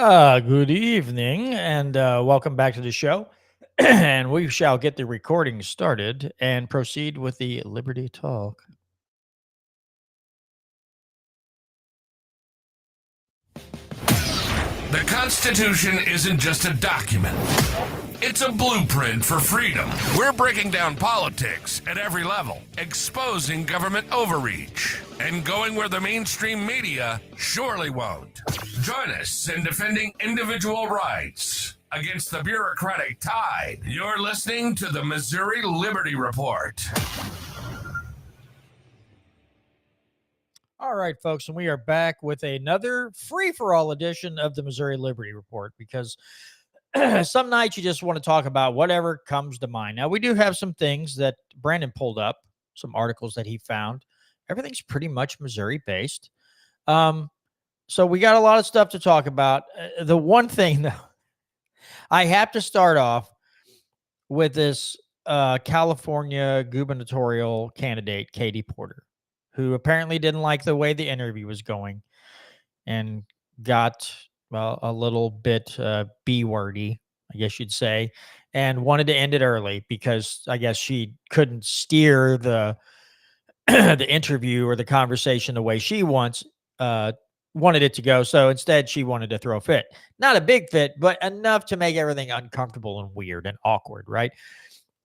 Good evening, and welcome back to the show. And we shall get the recording started and proceed with the Liberty Talk. The Constitution isn't just a document. It's a blueprint for freedom. We're breaking down politics at every level, exposing government overreach, and going where the mainstream media surely won't. Join us in defending individual rights against the bureaucratic tide. You're listening to the Missouri Liberty Report. All right, folks, and we are back with another free-for-all edition of the Missouri Liberty Report because some nights you just want to talk about whatever comes to mind. Now, we do have some things that Brandon pulled up, some articles that he found. Everything's pretty much Missouri-based. So we got a lot of stuff to talk about. The one thing, though, I have to start off with this California gubernatorial candidate, Katie Porter, who apparently didn't like the way the interview was going and got, well, a little bit B-wordy, I guess you'd say, and wanted to end it early because I guess she couldn't steer the the interview or the conversation the way she wanted it to go. So instead, she wanted to throw a fit. Not a big fit, but enough to make everything uncomfortable and weird and awkward, right?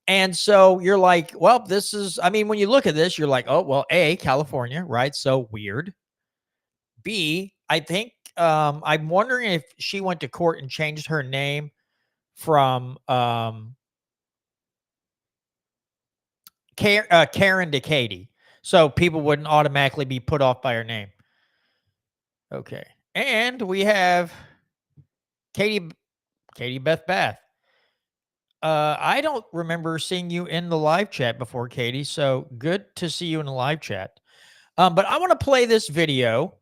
And so you're like, well, this is, I mean, when you look at this, you're like, oh, well, A, California, right? So weird. B, I think I'm wondering if she went to court and changed her name from Karen to Katie. So people wouldn't automatically be put off by her name. Okay. And we have Katie Beth Bath. I don't remember seeing you in the live chat before, Katie. So good to see you in the live chat. But I want to play this video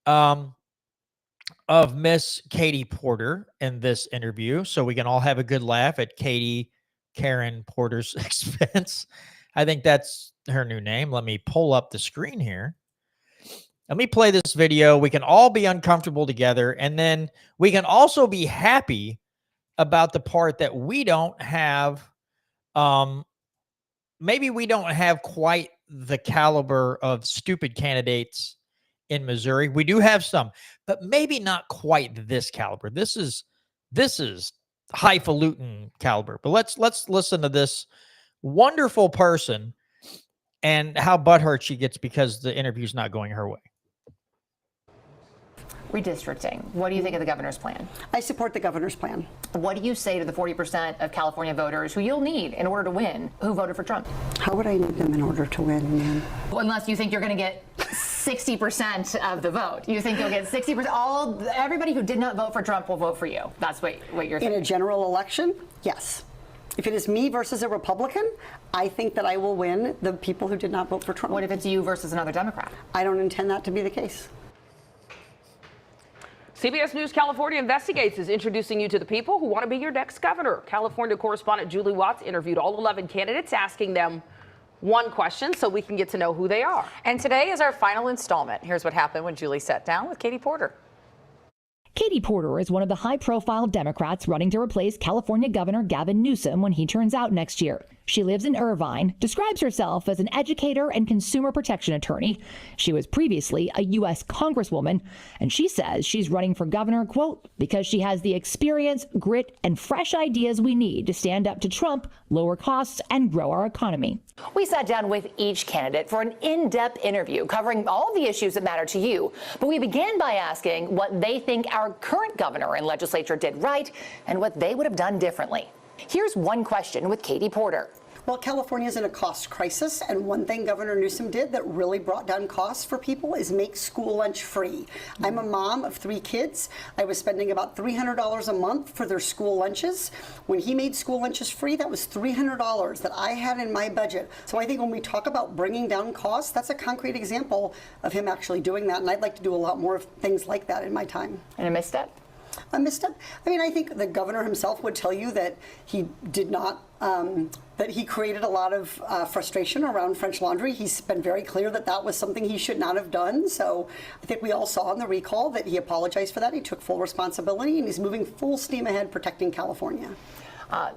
of Miss Katie Porter in this interview so we can all have a good laugh at Karen Porter's expense. I think that's her new name. Let me pull up the screen here. Let me play this video. We can all be uncomfortable together, and then we can also be happy about the part that we don't have. Maybe we don't have quite the caliber of stupid candidates in Missouri. We do have some, but maybe not quite this caliber. This is highfalutin caliber. But let's listen to this wonderful person and how butthurt she gets because the interview's not going her way. Redistricting. What do you think of the governor's plan? I support the governor's plan. What do you say to the 40% of California voters who you'll need in order to win who voted for Trump? How would I need them in order to win, man? Well, unless you think you're going to get 60% of the vote. You think you'll get 60%? Everybody who did not vote for Trump will vote for you. That's what you're thinking. In a general election, yes. If it is me versus a Republican, I think that I will win the people who did not vote for Trump. What if it's you versus another Democrat? I don't intend that to be the case. CBS News California Investigates is introducing you to the people who want to be your next governor. California correspondent Julie Watts interviewed all 11 candidates, asking them one question so we can get to know who they are. And today is our final installment. Here's what happened when Julie sat down with Katie Porter. Katie Porter is one of the high-profile Democrats running to replace California Governor Gavin Newsom when he turns out next year. She lives in Irvine, describes herself as an educator and consumer protection attorney. She was previously a U.S. Congresswoman, and she says she's running for governor, quote, because she has the experience, grit, and fresh ideas we need to stand up to Trump, lower costs, and grow our economy. We sat down with each candidate for an in-depth interview covering all the issues that matter to you. But we began by asking what they think our current governor and legislature did right and what they would have done differently. Here's one question with Katie Porter. Well, California is in a cost crisis, and one thing Governor Newsom did that really brought down costs for people is make school lunch free. I'm a mom of 3 kids. I was spending about $300 a month for their school lunches. When he made school lunches free, that was $300 that I had in my budget. So I think when we talk about bringing down costs, that's a concrete example of him actually doing that, and I'd like to do a lot more of things like that in my time. And a misstep? A misstep? I mean, I think the governor himself would tell you that he did not, that he created a lot of frustration around French Laundry. He's been very clear that that was something he should not have done. So I think we all saw in the recall that he apologized for that. He took full responsibility, and he's moving full steam ahead protecting California.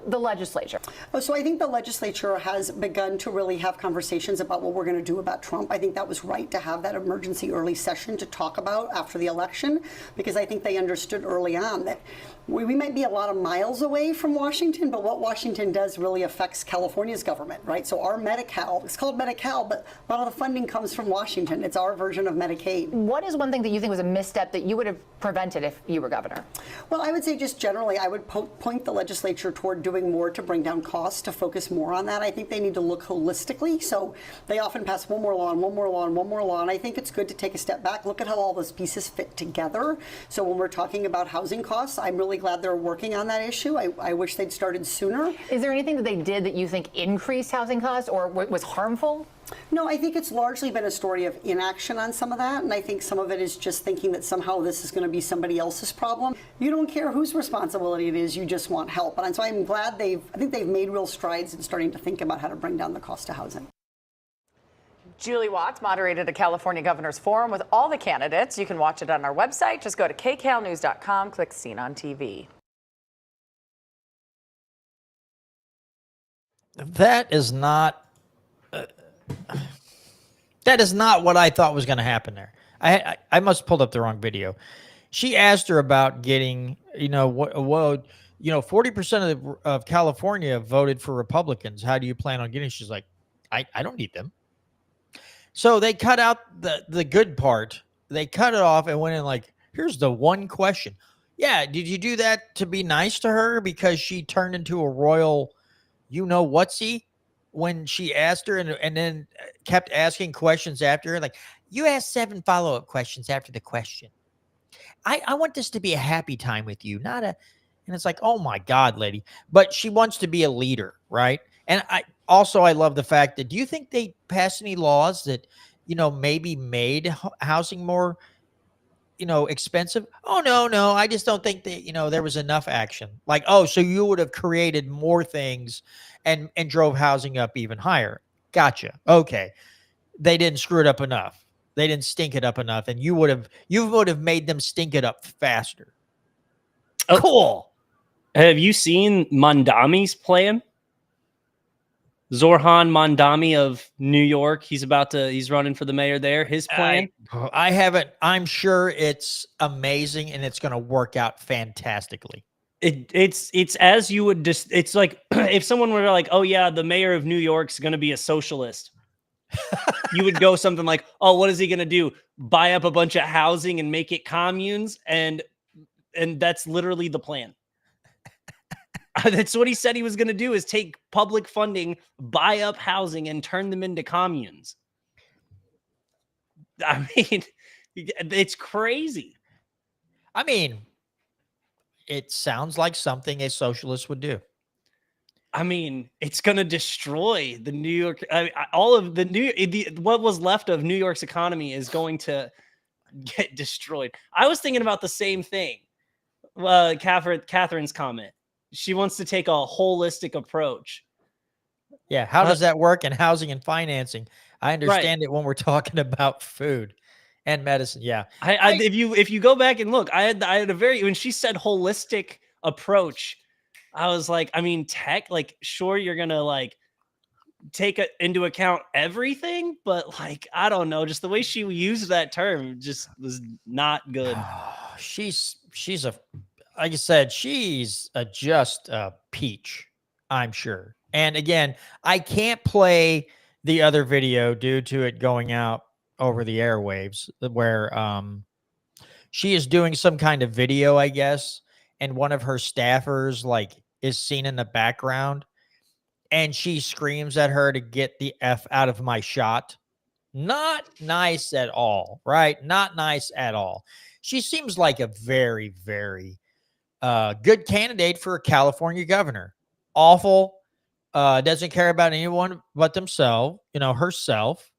The legislature. So I think the legislature has begun to really have conversations about what we're going to do about Trump. I think that was right to have that emergency early session to talk about after the election, because I think they understood early on that we might be a lot of miles away from Washington, but what Washington does really affects California's government, right? So our Medi-Cal, it's called Medi-Cal, but a lot of the funding comes from Washington. It's our version of Medicaid. What is one thing that you think was a misstep that you would have prevented if you were governor? Well, I would say just generally, I would point the legislature toward doing more to bring down costs, to focus more on that. I think they need to look holistically. So they often pass one more law and one more law and one more law. And I think it's good to take a step back, look at how all those pieces fit together. So when we're talking about housing costs, I'm really glad they're working on that issue. I wish they'd started sooner. Is there anything that they did that you think increased housing costs or was harmful? No, I think it's largely been a story of inaction on some of that, and I think some of it is just thinking that somehow this is going to be somebody else's problem. You don't care whose responsibility it is, you just want help. And so I'm glad I think they've made real strides in starting to think about how to bring down the cost of housing. Julie Watts moderated a California Governor's Forum with all the candidates. You can watch it on our website. Just go to kcalnews.com, click Seen on TV. That is not what I thought was going to happen there. I must have pulled up the wrong video. She asked her about getting, 40% of California voted for Republicans. How do you plan on getting? She's like, I don't need them. So they cut out the good part. They cut it off and went in like, here's the one question. Yeah, did you do that to be nice to her because she turned into a royal, whatsy? When she asked her and then kept asking questions after her, like, you asked 7 follow-up questions after the question. I want this to be a happy time with you, not a, and it's like, oh my God, lady. But she wants to be a leader, right? And I love the fact that, do you think they passed any laws that, maybe made housing more, expensive? Oh, no. I just don't think that, there was enough action. Like, oh, so you would have created more things and drove housing up even higher. Gotcha. Okay. They didn't screw it up enough. They didn't stink it up enough. And you would have made them stink it up faster. Oh, cool. Have you seen Mondami's plan? Zoran Mondami of New York. He's running for the mayor there. His plan. I haven't. I'm sure it's amazing and it's going to work out fantastically. It's as you would just, it's like if someone were like, oh yeah, the mayor of New York's going to be a socialist. You would go something like, oh, what is he going to do? Buy up a bunch of housing and make it communes. And that's literally the plan. That's what he said he was going to do, is take public funding, buy up housing, and turn them into communes. I mean, it's crazy. I mean, it sounds like something a socialist would do. I mean, it's going to destroy the New York. All of what was left of New York's economy is going to get destroyed. I was thinking about the same thing. Catherine's comment. She wants to take a holistic approach. Yeah. How does that work in housing and financing? I understand it when we're talking about food and medicine. Yeah. If you go back and look, I had when she said holistic approach, I was like, I mean, sure, you're going to take into account everything, but I don't know, just the way she used that term just was not good. She's like I said, she's just a peach, I'm sure. And again, I can't play the other video due to it going out over the airwaves, where she is doing some kind of video, I guess, and one of her staffers is seen in the background, and she screams at her to get the F out of my shot. Not nice at all, right? Not nice at all. She seems like a very, very good candidate for a California governor. Awful. Doesn't care about anyone but themselves, herself.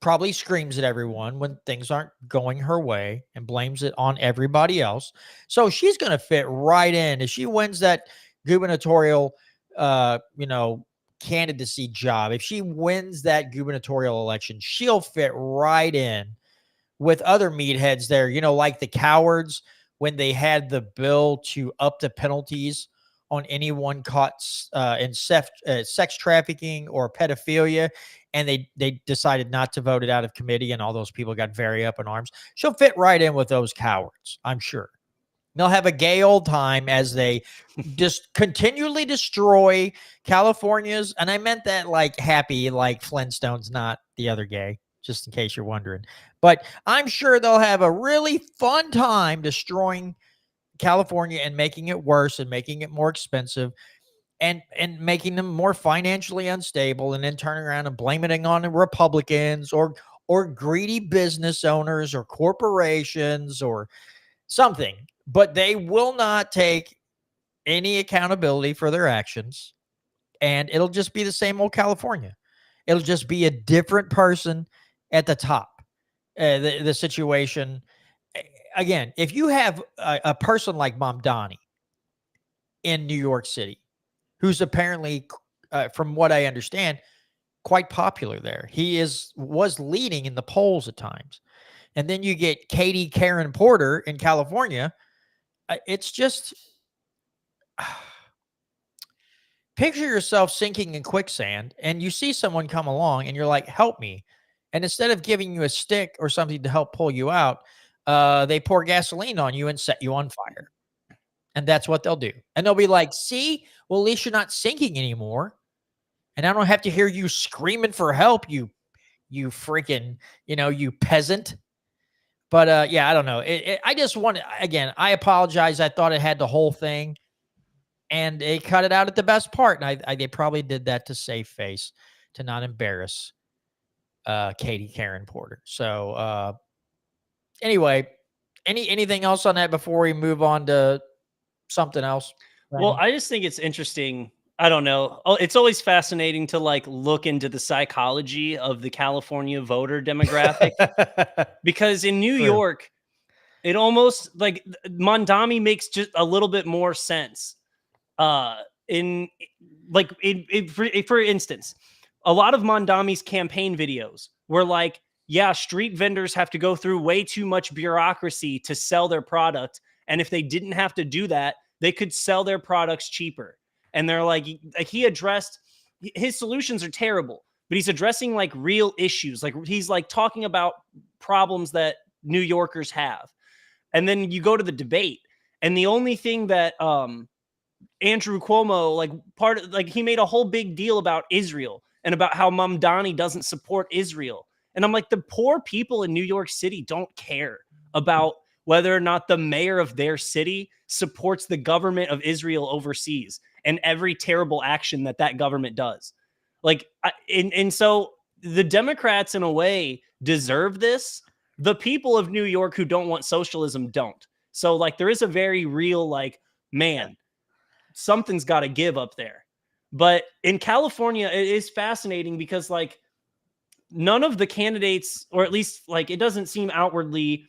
probably screams at everyone when things aren't going her way and blames it on everybody else. So she's going to fit right in. If she wins that gubernatorial, candidacy job, if she wins that gubernatorial election, she'll fit right in with other meatheads there, like the cowards when they had the bill to up the penalties on anyone caught in sex trafficking or pedophilia, and they decided not to vote it out of committee, and all those people got very up in arms. She'll fit right in with those cowards, I'm sure. They'll have a gay old time as they just continually destroy California's, and I meant that like happy, like Flintstones, not the other gay, just in case you're wondering. But I'm sure they'll have a really fun time destroying California and making it worse and making it more expensive and making them more financially unstable, and then turning around and blaming it on the Republicans or greedy business owners or corporations or something. But they will not take any accountability for their actions, and it'll just be the same old California. It'll just be a different person at the top. The situation, again, if you have a person like Mamdani in New York City, who's apparently, from what I understand, quite popular there. He was leading in the polls at times. And then you get Katie Karen Porter in California. It's just picture yourself sinking in quicksand, and you see someone come along and you're like, help me. And instead of giving you a stick or something to help pull you out, they pour gasoline on you and set you on fire. And that's what they'll do. And they'll be like, see, well, at least you're not sinking anymore. And I don't have to hear you screaming for help, you freaking, you peasant. But yeah, I don't know. I just want to, again, I apologize. I thought it had the whole thing, and they cut it out at the best part. And they probably did that to save face, to not embarrass Katie Karen Porter. So anyway, anything else on that before we move on to something else? Well, I just think it's interesting. I don't know. It's always fascinating to look into the psychology of the California voter demographic because in New York, it almost Mamdani makes just a little bit more sense. For instance, a lot of Mamdani's campaign videos were street vendors have to go through way too much bureaucracy to sell their product. And if they didn't have to do that, they could sell their products cheaper. And they're he addressed, his solutions are terrible, but he's addressing real issues. He's talking about problems that New Yorkers have. And then you go to the debate, and the only thing that Andrew Cuomo, he made a whole big deal about Israel and about how Mamdani doesn't support Israel. And I'm like, the poor people in New York City don't care about whether or not the mayor of their city supports the government of Israel overseas and every terrible action that government does. And so the Democrats, in a way, deserve this. The people of New York who don't want socialism don't. So there is a very real, man, something's got to give up there. But in California, it is fascinating because none of the candidates, or at least it doesn't seem outwardly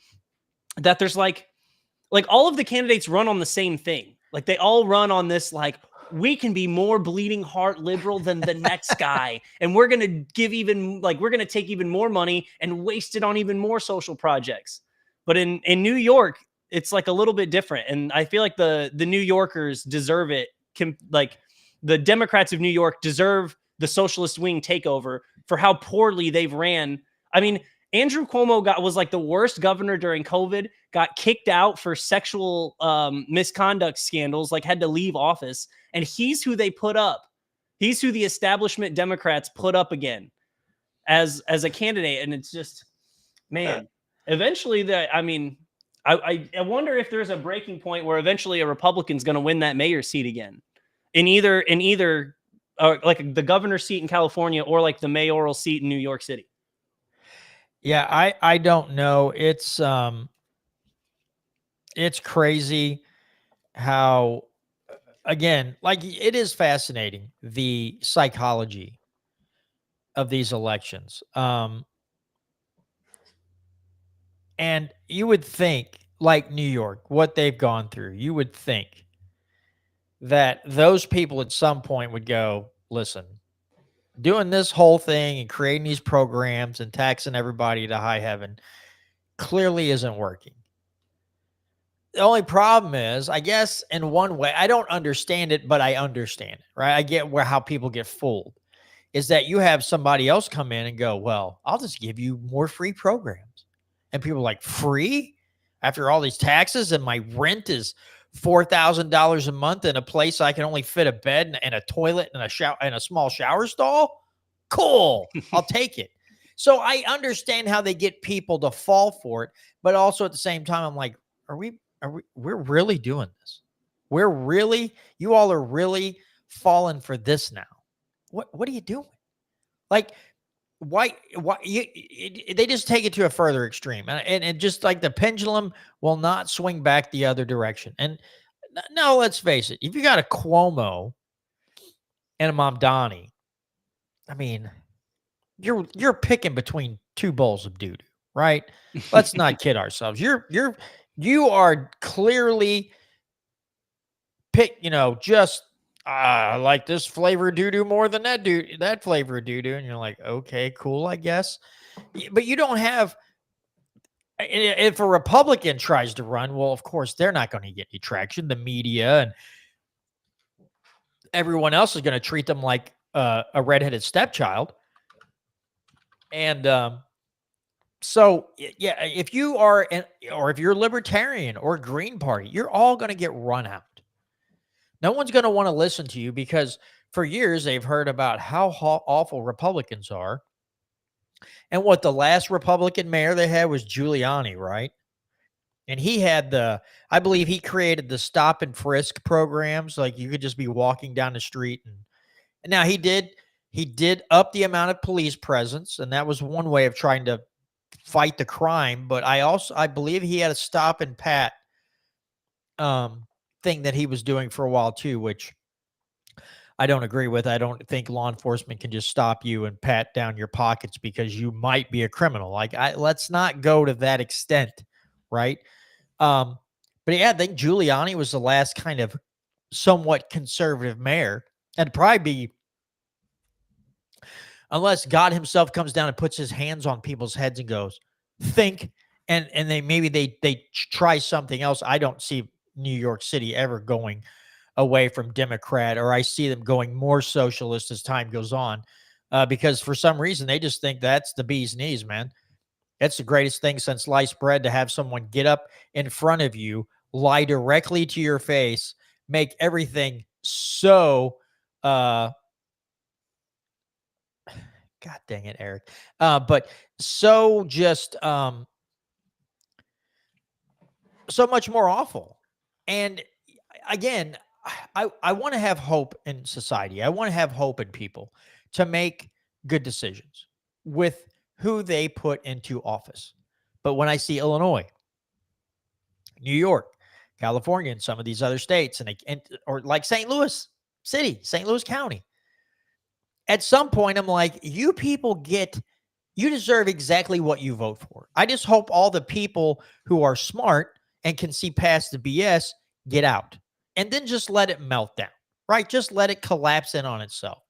that there's all of the candidates run on the same thing. They all run on this, we can be more bleeding heart liberal than the next guy. And we're going to give we're going to take even more money and waste it on even more social projects. But in New York, it's a little bit different. And I feel like the New Yorkers deserve it. The Democrats of New York deserve the socialist wing takeover for how poorly they've ran. I mean, Andrew Cuomo was the worst governor during COVID, got kicked out for sexual misconduct scandals, had to leave office. And he's who they put up. He's who the establishment Democrats put up again as a candidate. And it's just, man, eventually I wonder if there's a breaking point where eventually a Republican's going to win that mayor seat again in either the governor's seat in California or the mayoral seat in New York City. Yeah, I don't know. It's crazy how, again, it is fascinating, the psychology of these elections. And you would think, like New York, what they've gone through, you would think that those people at some point would go, listen, doing this whole thing and creating these programs and taxing everybody to high heaven clearly isn't working. The only problem is, I guess, in one way, I don't understand it, but I understand it, right? I get how people get fooled. Is that you have somebody else come in and go, well, I'll just give you more free programs. And people are like, free? After all these taxes and my rent is $4,000 a month in a place I can only fit a bed and a toilet and a shower and a small shower stall? Cool. I'll take it. So I understand how they get people to fall for it, but also at the same time, I'm like, we're really doing this? You all are really falling for this now. What are you doing? Like, why they just take it to a further extreme, and just like the pendulum will not swing back the other direction. And no, let's face it, if you got a Cuomo and a Mamdani, I mean, you're picking between two bowls of doo-doo, right? Let's not kid ourselves. You are clearly just I like this flavor of doo-doo more than that flavor of doo-doo. And you're like, okay, cool, I guess. But you don't have, if a Republican tries to run, well, of course, they're not going to get any traction. The media and everyone else is going to treat them like a redheaded stepchild. And so, yeah, if you are, or if you're libertarian or Green Party, you're all going to get run out. No one's going to want to listen to you because for years they've heard about how awful Republicans are. And what the last Republican mayor they had was Giuliani, right? And he had I believe he created the stop and frisk programs. Like you could just be walking down the street. And now he did up the amount of police presence. And that was one way of trying to fight the crime. But I believe he had a stop and pat thing that he was doing for a while too, which I don't agree with. I don't think law enforcement can just stop you and pat down your pockets because you might be a criminal. Like let's not go to that extent, right? But yeah, I think Giuliani was the last kind of somewhat conservative mayor. And probably be, unless God himself comes down and puts his hands on people's heads and goes, think, and they try something else. I don't see New York City ever going away from Democrat, or I see them going more socialist as time goes on, because for some reason they just think that's the bee's knees, man. That's the greatest thing since sliced bread, to have someone get up in front of you, lie directly to your face, make everything so God dang it, Eric. But so just so much more awful. And again, I want to have hope in society. I want to have hope in people to make good decisions with who they put into office. But when I see Illinois, New York, California, and some of these other states, or like St. Louis City, St. Louis County, at some point I'm like, you people you deserve exactly what you vote for. I just hope all the people who are smart and can see past the BS get out, and then just let it melt down, right? Just let it collapse in on itself.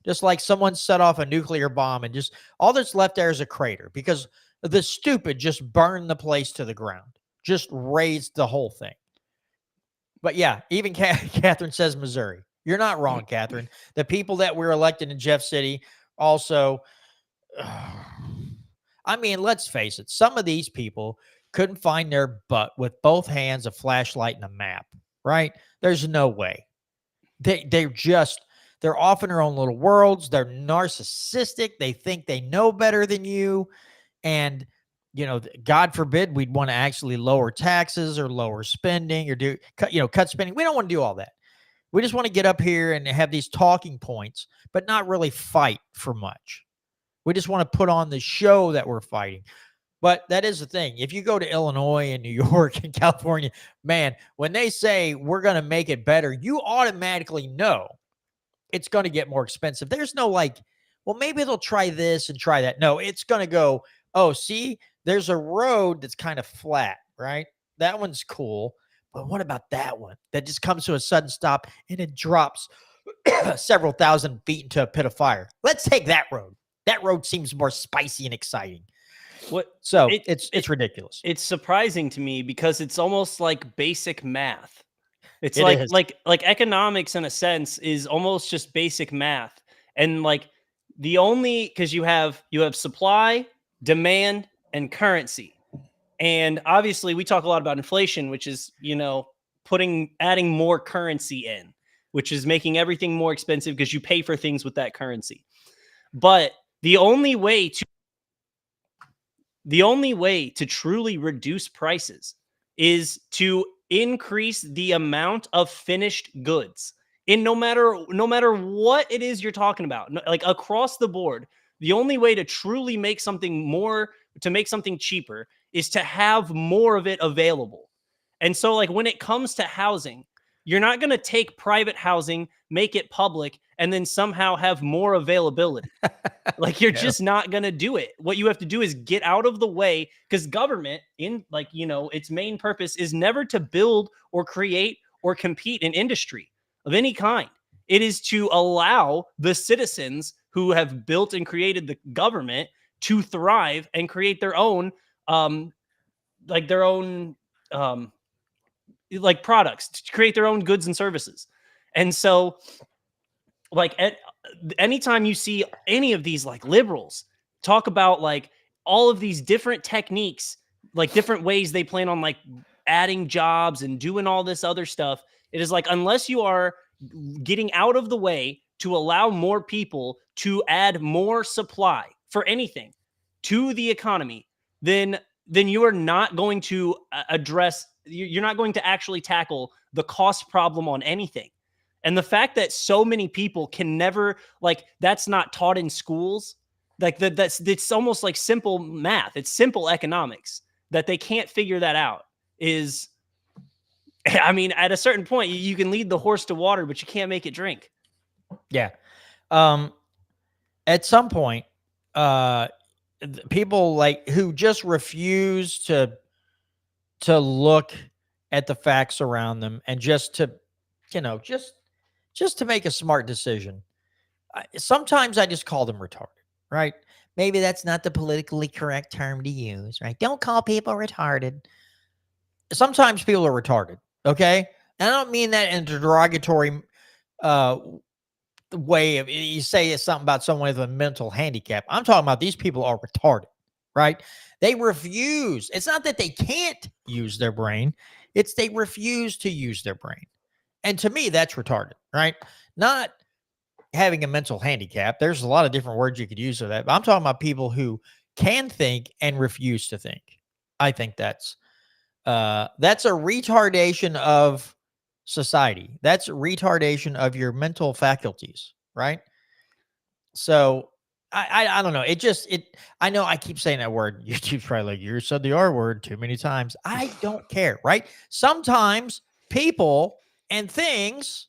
Just like someone set off a nuclear bomb and just all that's left there is a crater because the stupid just burned the place to the ground, just raised the whole thing. But yeah, even Catherine says Missouri. You're not wrong, Catherine. The people that were elected in Jeff City also, I mean, let's face it. Some of these people couldn't find their butt with both hands, a flashlight, and a map, right? There's no way. They're off in their own little worlds. They're narcissistic. They think they know better than you. And, God forbid we'd want to actually lower taxes or lower spending or cut spending. We don't want to do all that. We just want to get up here and have these talking points, but not really fight for much. We just want to put on the show that we're fighting. But that is the thing. If you go to Illinois and New York and California, man, when they say we're going to make it better, you automatically know it's going to get more expensive. There's no well, maybe they'll try this and try that. No, it's going to go, oh, see, there's a road that's kind of flat, right? That one's cool. But what about that one that just comes to a sudden stop and it drops several thousand feet into a pit of fire? Let's take that road. That road seems more spicy and exciting. So it's ridiculous. It's surprising to me because it's almost like basic math. It's It like is. like economics in a sense is almost just basic math. And like the only because you have supply, demand, and currency. And obviously we talk a lot about inflation, which is, adding more currency in, which is making everything more expensive because you pay for things with that currency. But the only way to truly reduce prices is to increase the amount of finished goods in no matter what it is you're talking about, like across the board. The only way to truly make something cheaper is to have more of it available. And so like when it comes to housing, you're not going to take private housing, make it public, and then somehow have more availability. Like you're just not going to do it. What you have to do is get out of the way, because government its main purpose is never to build or create or compete in industry of any kind. It is to allow the citizens who have built and created the government to thrive and create their own products, to create their own goods and services. And so like anytime you see any of these like liberals talk about like all of these different techniques, like different ways they plan on like adding jobs and doing all this other stuff, it is like, unless you are getting out of the way to allow more people to add more supply for anything to the economy, then you are not going to you're not going to actually tackle the cost problem on anything. And the fact that so many people can never, like, that's not taught in schools, like it's almost like simple math. It's simple economics that they can't figure that out is, I mean, at a certain point, you can lead the horse to water, but you can't make it drink. Yeah. At some point, people like who just refuse to look at the facts around them and just to make a smart decision. Sometimes I just call them retarded, right? Maybe that's not the politically correct term to use, right? Don't call people retarded. Sometimes people are retarded, okay? And I don't mean that in a derogatory way of, you say it's something about someone with a mental handicap. I'm talking about these people are retarded, right? They refuse. It's not that they can't use their brain. It's they refuse to use their brain. And to me, that's retarded, right? Not having a mental handicap. There's a lot of different words you could use for that. But I'm talking about people who can think and refuse to think. I think that's a retardation of society. That's a retardation of your mental faculties, right? So I don't know. I know I keep saying that word. YouTube's probably like, you said the R word too many times. I don't care, right? Sometimes people and things,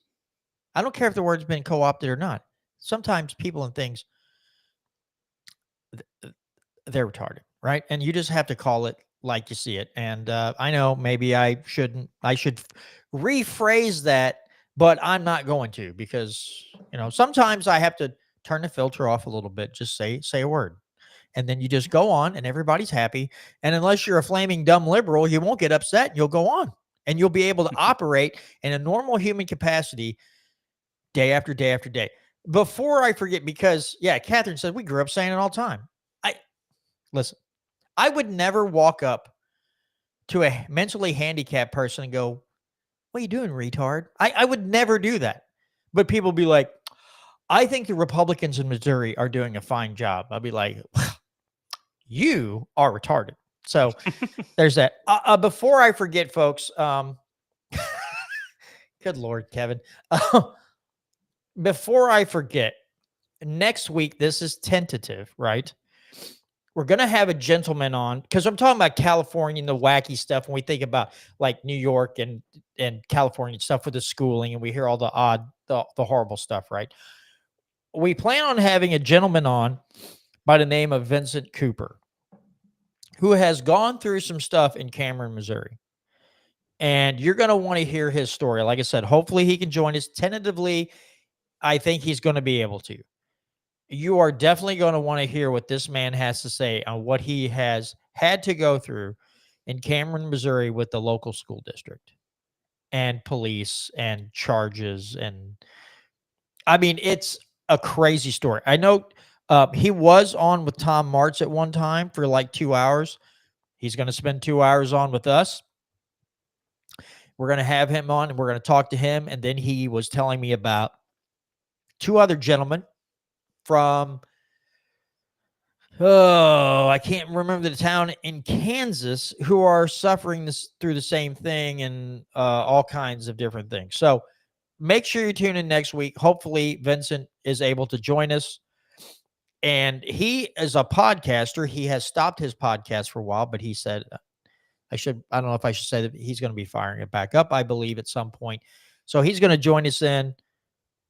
I don't care if the word's been co-opted or not. Sometimes people and things, they're retarded, right? And you just have to call it like you see it. And I know maybe I should rephrase that, but I'm not going to, because sometimes I have to turn the filter off a little bit. Just say a word, and then you just go on, and everybody's happy. And unless you're a flaming dumb liberal, you won't get upset, and you'll go on, and you'll be able to operate in a normal human capacity day after day after day. Before I forget, because Catherine said we grew up saying it all the time. Listen, I would never walk up to a mentally handicapped person and go, "What are you doing, retard?" I would never do that. But people be like, "I think the Republicans in Missouri are doing a fine job." I'll be like, "You are retarded." So there's that. Before I forget, folks, good Lord, Kevin. Before I forget, next week, this is tentative, right? We're going to have a gentleman on, because I'm talking about California and the wacky stuff. When we think about like New York and California stuff with the schooling, and we hear all the the horrible stuff, right? We plan on having a gentleman on by the name of Vincent Cooper, who has gone through some stuff in Cameron, Missouri. And you're going to want to hear his story. Like I said, hopefully he can join us. Tentatively, I think he's going to be able to. You are definitely going to want to hear what this man has to say on what he has had to go through in Cameron, Missouri with the local school district and police and charges. And I mean, it's a crazy story. I know he was on with Tom Martz at one time for like 2 hours. He's going to spend 2 hours on with us. We're going to have him on and we're going to talk to him. And then he was telling me about 2 other gentlemen from, I can't remember the town in Kansas, who are suffering this through the same thing and all kinds of different things. So make sure you tune in next week. Hopefully Vincent is able to join us. And he is a podcaster. He has stopped his podcast for a while, but he said, I don't know if I should say that he's going to be firing it back up, I believe, at some point. So he's going to join us in.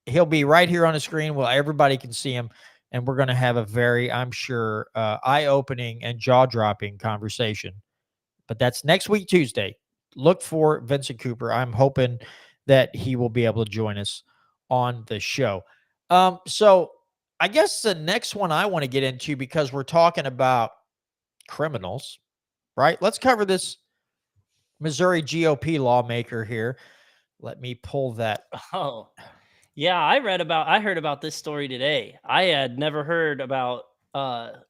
He'll be right here on the screen where everybody can see him. And we're going to have a very, I'm sure, eye-opening and jaw-dropping conversation. But that's next week, Tuesday. Look for Vincent Cooper. I'm hoping that he will be able to join us on the show. So I guess the next one I want to get into, because we're talking about criminals, right? Let's cover this Missouri GOP lawmaker here. Let me pull that. Oh, yeah. I heard about this story today. I had never heard about what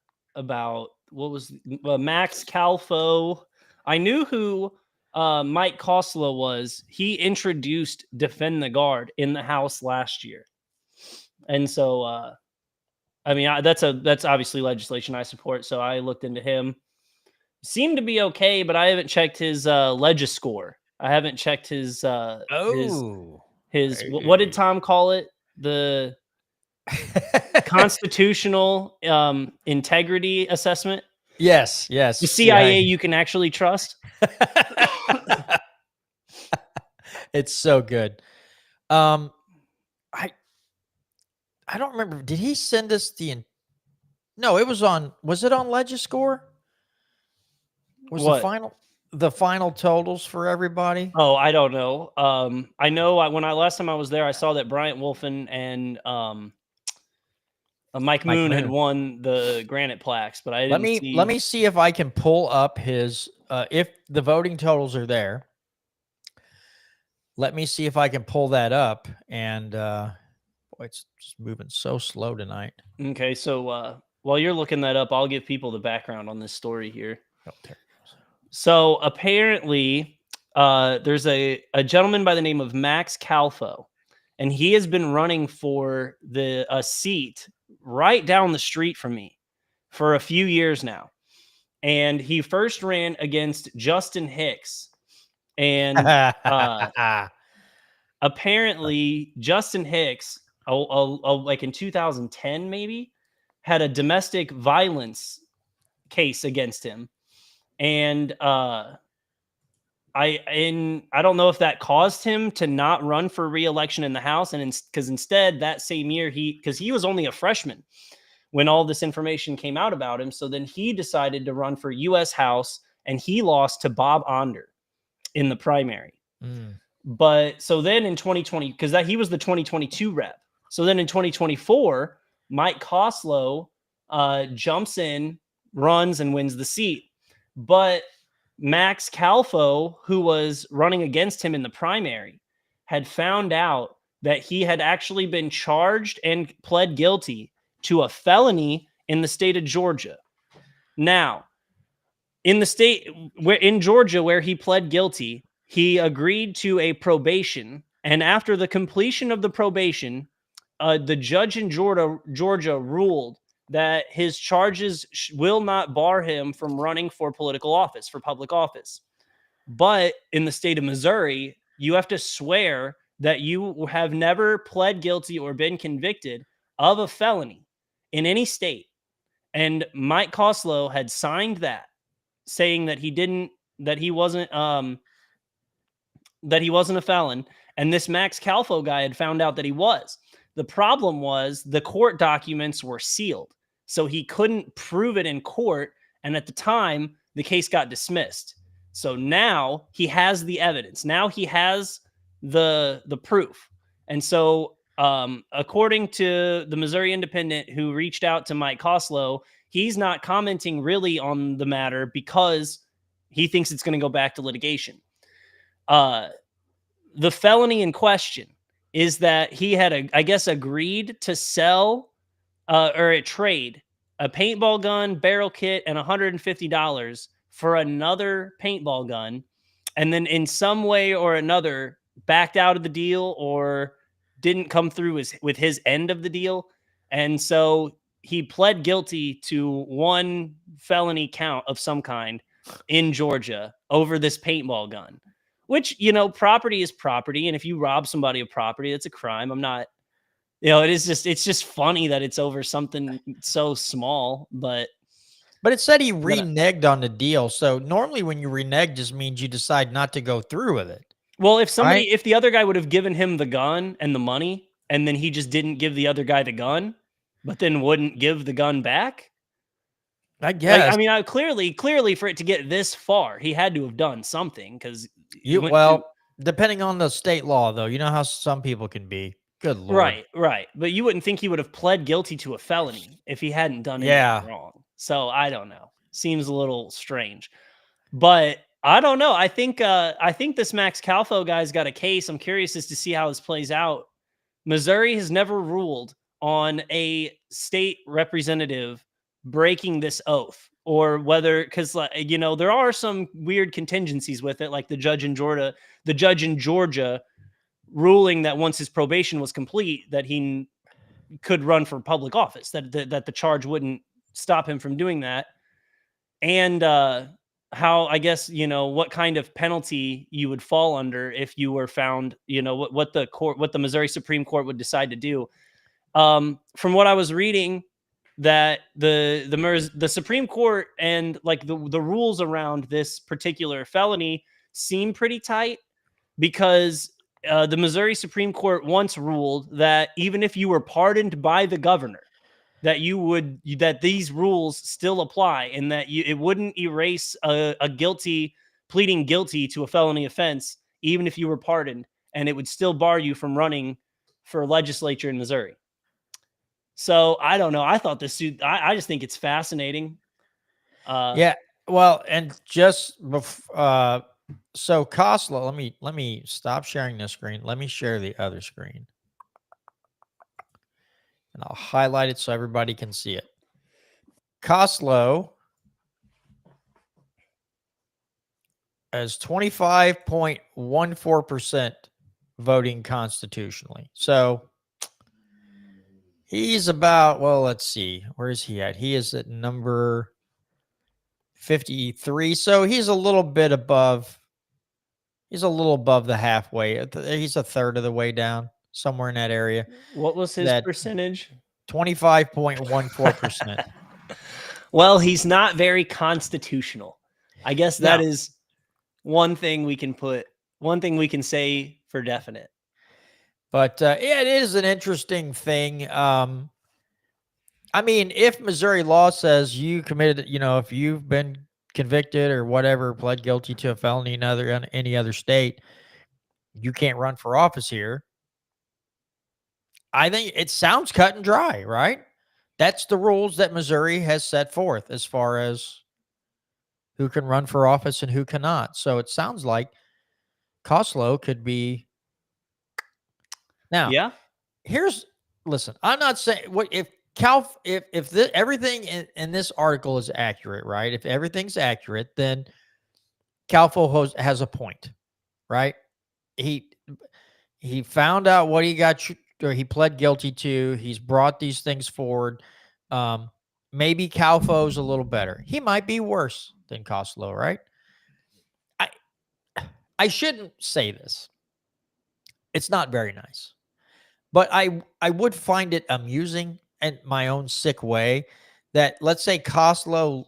was Max Calfo. I knew who Mike Koslow was. He introduced Defend the Guard in the House last year. And so, I mean, that's obviously legislation I support. So I looked into him. Seemed to be okay, but I haven't checked his Legiscore. I haven't checked his what did Tom call it? The constitutional integrity assessment. Yes. The CIA you can actually trust. It's so good. I don't remember. Did he send us No, was it on Legiscore? Was what? the final totals for everybody? Oh, I don't know. I know last time I was there, I saw that Bryant Wolfen and Mike Moon had won the granite plaques, but I didn't see. Let me see if I can pull up his if the voting totals are there. Let me see if I can pull that up. And boy, it's just moving so slow tonight. Okay, so while you're looking that up, I'll give people the background on this story here. So apparently, there's a gentleman by the name of Max Calfo, and he has been running for a seat right down the street from me for a few years now. And he first ran against Justin Hicks. And apparently Justin Hicks, like in 2010 maybe, had a domestic violence case against him. And I don't know if that caused him to not run for re-election in the House, and because instead that same year because he was only a freshman when all this information came out about him, so then he decided to run for U.S. House, and he lost to Bob Onder in the primary. But so then in 2020, because he was the 2022 rep, so then in 2024, Mike Koslow jumps in, runs, and wins the seat. But Max Calfo, who was running against him in the primary, had found out that he had actually been charged and pled guilty to a felony in the state of Georgia. Now, in Georgia where he pled guilty, he agreed to a probation, and after the completion of the probation, the judge in Georgia ruled that his charges will not bar him from running for political office, for public office. But in the state of Missouri, you have to swear that you have never pled guilty or been convicted of a felony in any state. And Mike Koslow had signed that, saying that he wasn't a felon. And this Max Calfo guy had found out that he was. The problem was the court documents were sealed, so he couldn't prove it in court. And at the time, the case got dismissed. So now he has the evidence. Now he has the proof. And so according to the Missouri Independent, who reached out to Mike Koslow, he's not commenting really on the matter because he thinks it's going to go back to litigation. The felony in question is that he had, I guess, agreed to sell or trade a paintball gun, barrel kit, and $150 for another paintball gun, and then in some way or another backed out of the deal or didn't come through with his end of the deal. And so he pled guilty to one felony count of some kind in Georgia over this paintball gun, which, you know, property is property. And if you rob somebody of property, that's a crime. I'm not, you know, it's just funny that it's over something so small, but it said he reneged on the deal. So normally when you renege just means you decide not to go through with it. well, if somebody, Right. if the other guy would have given him the gun and the money, and then he just didn't give the other guy the gun, but then wouldn't give the gun back. I guess. Like, I mean, clearly for it to get this far, he had to have done something because depending on the state law, though, you know how some people can be. Good Lord. right. But you wouldn't think he would have pled guilty to a felony if he hadn't done anything Yeah. wrong. So I don't know. Seems a little strange, but I don't know. I think this Max Calfo guy's got a case. I'm curious as to see how this plays out. Missouri has never ruled on a state representative breaking this oath, or whether, because you know, there are some weird contingencies with it, like the judge in Georgia ruling that once his probation was complete, that he could run for public office, that the charge wouldn't stop him from doing that. And how, I guess, you know, what kind of penalty you would fall under if you were found, you know, what the Missouri Supreme Court would decide to do. From what I was reading, that the Supreme Court and like the rules around this particular felony seem pretty tight, because the Missouri Supreme Court once ruled that even if you were pardoned by the governor, that these rules still apply, and that it wouldn't erase a pleading guilty to a felony offense, even if you were pardoned, and it would still bar you from running for legislature in Missouri. So I don't know. I thought this suit, I just think it's fascinating. Yeah. Well, and just so Koslow, let me stop sharing this screen. Let me share the other screen. And I'll highlight it so everybody can see it. Koslow has 25.14% voting constitutionally. So he's about, well, let's see. Where is he at? He is at number 53. So he's a little bit above. He's a little above the halfway. He's a third of the way down, somewhere in that area. What was his percentage? 25.14%. Well, he's not very constitutional. I guess that is one thing we can say for definite. But yeah, it is an interesting thing. I mean, if Missouri law says you committed, you know, if you've been convicted or whatever, pled guilty to a felony in any other state, you can't run for office here. I think it sounds cut and dry, right? That's the rules that Missouri has set forth as far as who can run for office and who cannot. So it sounds like Koslow could be. Now, yeah. Listen, I'm not saying what if everything in this article is accurate, right? If everything's accurate, then Calfo has a point, right? He found out what he got, or he pled guilty to. He's brought these things forward. Maybe Calfo's a little better. He might be worse than Koslow, right? I shouldn't say this. It's not very nice. But I would find it amusing in my own sick way that, let's say Koslow,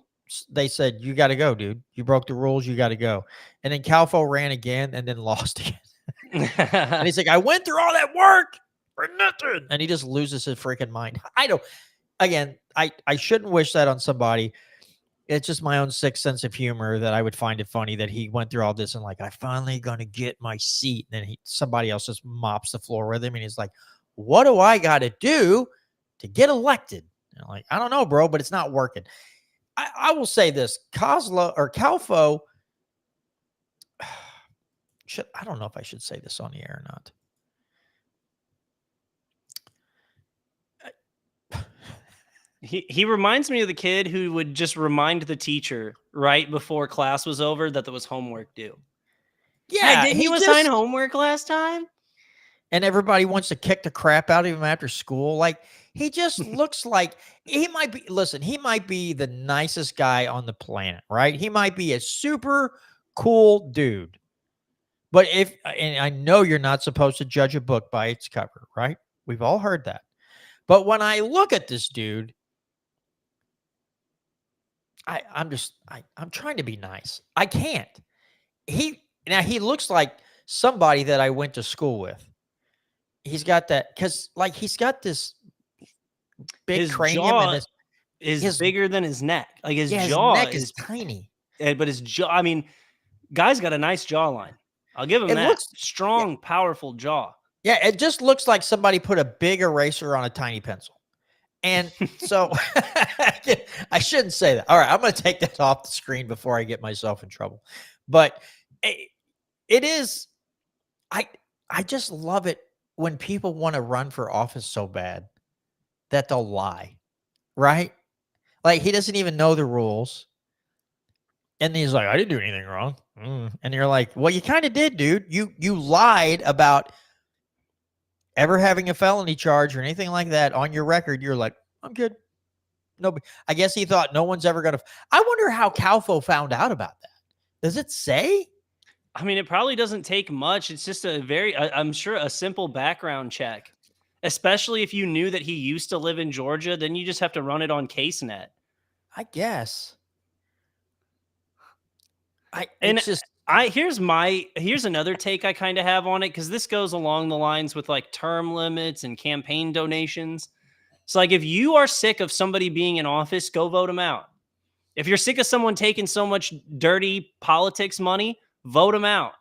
they said, you got to go, dude. You broke the rules. You got to go. And then Calfo ran again and then lost again. And he's like, I went through all that work for nothing. And he just loses his freaking mind. I shouldn't wish that on somebody. it's just my own sick sense of humor that I would find it funny that he went through all this and like, I finally gonna get my seat. And then somebody else just mops the floor with him. And he's like, what do I got to do to get elected? And I'm like, I don't know, bro, but it's not working. I will say this, Calfo, I don't know if I should say this on the air or not. He reminds me of the kid who would just remind the teacher right before class was over that there was homework due. Yeah, hey, didn't you assign homework last time? And everybody wants to kick the crap out of him after school. Like, he just looks like he might be, listen, he might be the nicest guy on the planet, right? He might be a super cool dude. But and I know you're not supposed to judge a book by its cover, right? We've all heard that. But when I look at this dude, I'm trying to be nice. I can't. He looks like somebody that I went to school with. He's got that, because like he's got this big cranium jaw and is bigger than his neck. Like his his jaw neck is tiny. But his jaw, I mean, guy's got a nice jawline. I'll give him It that. looks Strong, powerful jaw. Yeah, it just looks like somebody put a big eraser on a tiny pencil. And so I shouldn't say that. All right, I'm going to take that off the screen before I get myself in trouble. But it is, I just love it when people want to run for office so bad that they'll lie, right? Like, he doesn't even know the rules. And he's like, I didn't do anything wrong. And you're like, well, you kind of did, dude. You lied about ever having a felony charge or anything like that on your record. You're like, I'm good. No, I guess he thought no one's ever going to. I wonder how Calfo found out about that. Does it say? I mean, it probably doesn't take much. It's just I'm sure a simple background check, especially if you knew that he used to live in Georgia, then you just have to run it on CaseNet. I guess. Here's another take I kind of have on it, because this goes along the lines with like term limits and campaign donations. It's like, if you are sick of somebody being in office, go vote them out. If you're sick of someone taking so much dirty politics money, vote them out.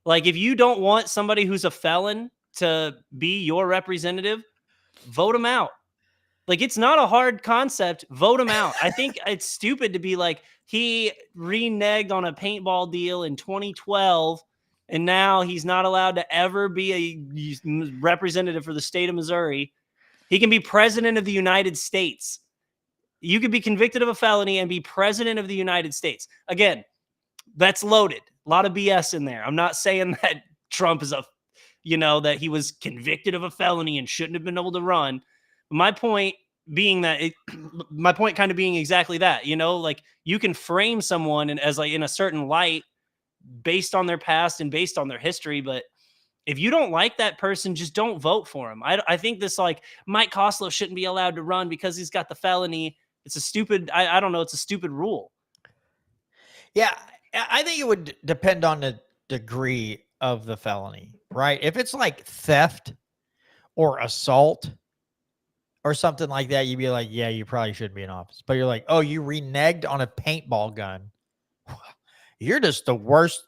Like, if you don't want somebody who's a felon to be your representative, vote them out. Like, it's not a hard concept. Vote him out. I think it's stupid to be like, he reneged on a paintball deal in 2012, and now he's not allowed to ever be a representative for the state of Missouri. He can be president of the United States. You could be convicted of a felony and be president of the United States. Again, that's loaded. A lot of BS in there. I'm not saying that Trump is that he was convicted of a felony and shouldn't have been able to run. My point being kind of being exactly that, like, you can frame someone as like in a certain light based on their past and based on their history. But if you don't like that person, just don't vote for him. I think this, like, Mike Koslow shouldn't be allowed to run because he's got the felony. It's a stupid, I don't know. It's a stupid rule. Yeah. I think it would depend on the degree of the felony, right? If it's like theft or assault or something like that, you'd be like, yeah, you probably shouldn't be in office. But you're like, oh, you reneged on a paintball gun. You're just the worst.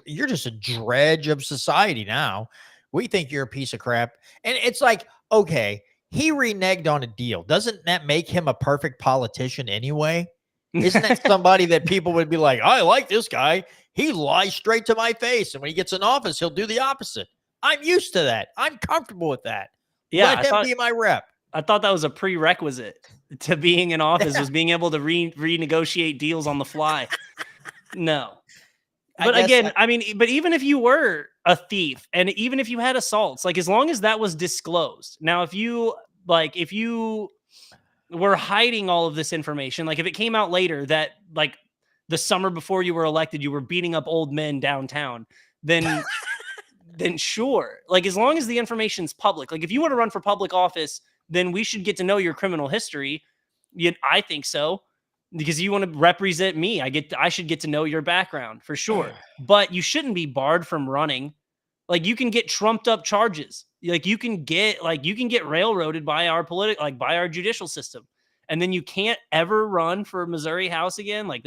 You're just a dredge of society now. We think you're a piece of crap. And it's like, okay, he reneged on a deal. Doesn't that make him a perfect politician anyway? Isn't that somebody that people would be like, I like this guy. He lies straight to my face. And when he gets in office, he'll do the opposite. I'm used to that. I'm comfortable with that. Yeah, Let him be my rep. I thought that was a prerequisite to being in office, was being able to renegotiate deals on the fly. No. But again, but even if you were a thief and even if you had assaults, like, as long as that was disclosed. Now, if you were hiding all of this information, like if it came out later that, like, the summer before you were elected, you were beating up old men downtown, then sure. Like, as long as the information's public, like if you want to run for public office, then we should get to know your criminal history. I think so, because you want to represent me. I should get to know your background for sure. But you shouldn't be barred from running. Like, you can get trumped up charges. Like, you can get railroaded by our by our judicial system. and then you can't ever run for Missouri House again. Like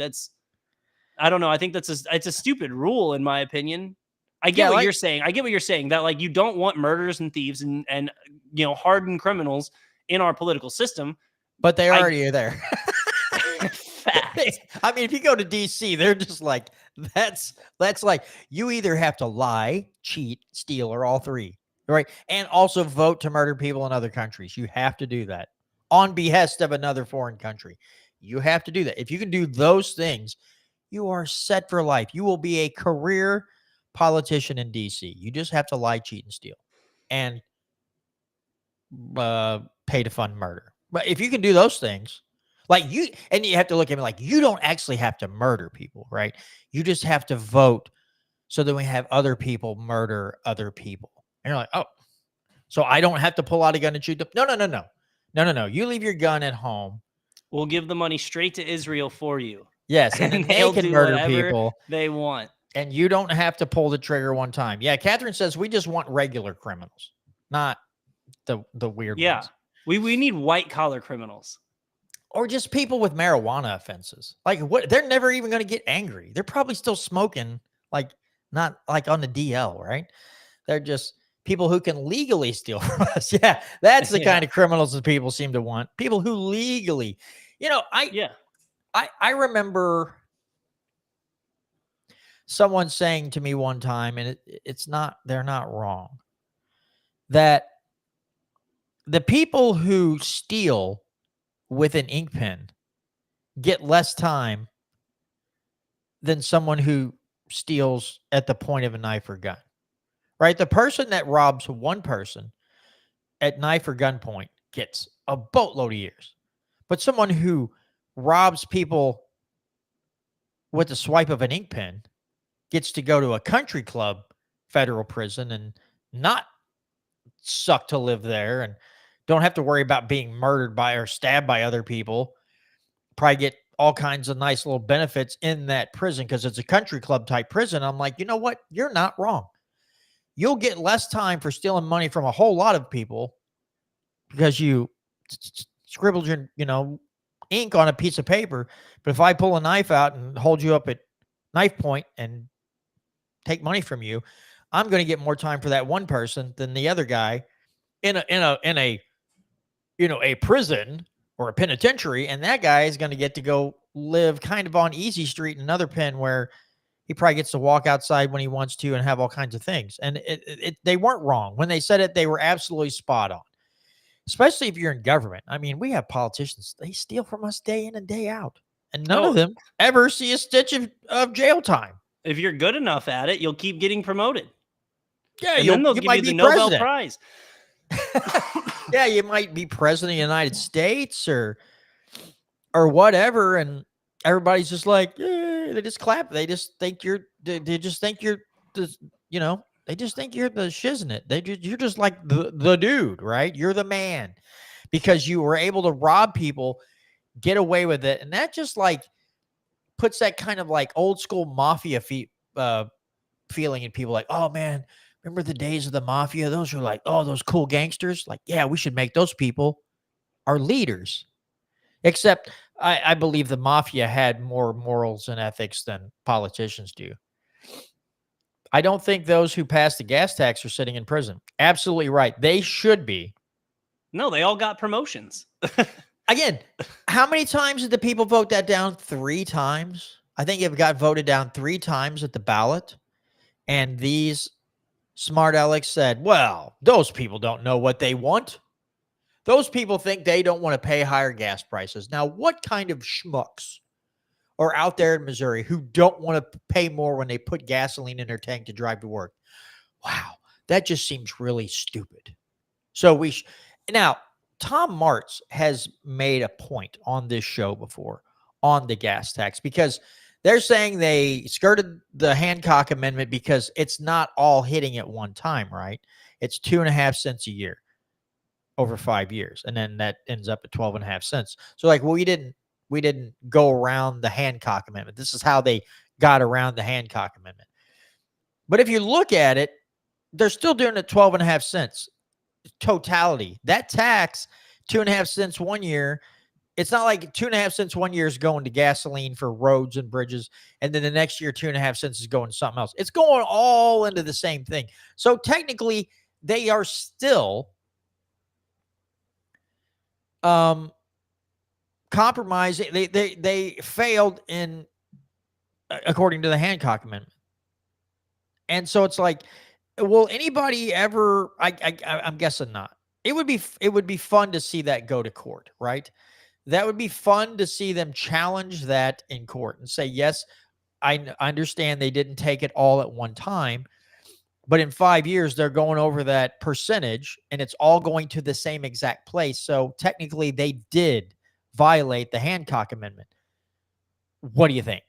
I don't know. I think it's a stupid rule in my opinion. I get what you're saying. I get what you're saying, that like you don't want murderers and thieves and hardened criminals in our political system. But they already are there. Fact. I mean, if you go to DC, they're just like, that's like, you either have to lie, cheat, steal, or all three, right? And also vote to murder people in other countries. You have to do that on behest of another foreign country. You have to do that. If you can do those things, you are set for life. You will be a career politician in DC. You just have to lie, cheat, and steal, and pay to fund murder. But if you can do those things, like you have to look at me like, you don't actually have to murder people, right? You just have to vote so that we have other people murder other people. And you're like, oh, so I don't have to pull out a gun and shoot them. No. You leave your gun at home. We'll give the money straight to Israel for you. Yes, and then they can murder people they want. And you don't have to pull the trigger one time. Yeah, Catherine says we just want regular criminals, not the weird ones. We need white collar criminals. Or just people with marijuana offenses. Like, what? They're never even going to get angry. They're probably still smoking, like, not like on the DL, right? They're just people who can legally steal from us. Yeah, that's the kind of criminals that people seem to want. People who legally, I remember someone saying to me one time, and they're not wrong, that the people who steal with an ink pen get less time than someone who steals at the point of a knife or gun, right? The person that robs one person at knife or gunpoint gets a boatload of years, but someone who robs people with the swipe of an ink pen gets to go to a country club federal prison and not suck to live there and don't have to worry about being murdered by or stabbed by other people. Probably get all kinds of nice little benefits in that prison because it's a country club type prison. I'm like, you know what? You're not wrong. You'll get less time for stealing money from a whole lot of people because you scribbled your, ink on a piece of paper. But if I pull a knife out and hold you up at knife point and take money from you, I'm going to get more time for that one person than the other guy in a prison or a penitentiary, and that guy is going to get to go live kind of on Easy Street in another pen where he probably gets to walk outside when he wants to and have all kinds of things. And they weren't wrong. When they said it, they were absolutely spot on, especially if you're in government. I mean, we have politicians, they steal from us day in and day out, and none of them ever see a stitch of jail time. If you're good enough at it, you'll keep getting promoted. Yeah, and then they'll give you the Nobel Prize. Yeah, you might be president of the United States or whatever, and everybody's just like, they just clap. They just think you're the shiznit. You're just like the dude, right? You're the man because you were able to rob people, get away with it, and that just like puts that kind of like old school mafia feeling in people. Like, oh man, remember the days of the mafia? Those were like, oh, those cool gangsters. Like, yeah, we should make those people our leaders. Except I believe the mafia had more morals and ethics than politicians do. I don't think those who passed the gas tax are sitting in prison. Absolutely right. They should be. No, they all got promotions. Again, how many times did the people vote that down? 3 times. I think it got voted down 3 times at the ballot. And these smart Alex said, well, those people don't know what they want. Those people think they don't want to pay higher gas prices. Now, what kind of schmucks are out there in Missouri who don't want to pay more when they put gasoline in their tank to drive to work? Wow, that just seems really stupid. So now, Tom Martz has made a point on this show before on the gas tax because they're saying they skirted the Hancock Amendment because it's not all hitting at one time, right? It's 2.5 cents a year over 5 years. And then that ends up at 12.5 cents. So like, well, we didn't go around the Hancock Amendment. This is how they got around the Hancock Amendment. But if you look at it, they're still doing it 12.5 cents totality. That tax, 2.5 cents one year, It's not like 2.5 cents one year is going to gasoline for roads and bridges, and then the next year 2.5 cents is going to something else. It's going all into the same thing. So technically, they are still compromising. They failed in according to the Hancock Amendment, and so it's like, will anybody ever? I'm guessing not. It would be fun to see that go to court, right? That would be fun to see them challenge that in court and say, yes, I understand they didn't take it all at one time, but in 5 years, they're going over that percentage and it's all going to the same exact place. So technically, they did violate the Hancock Amendment. What do you think?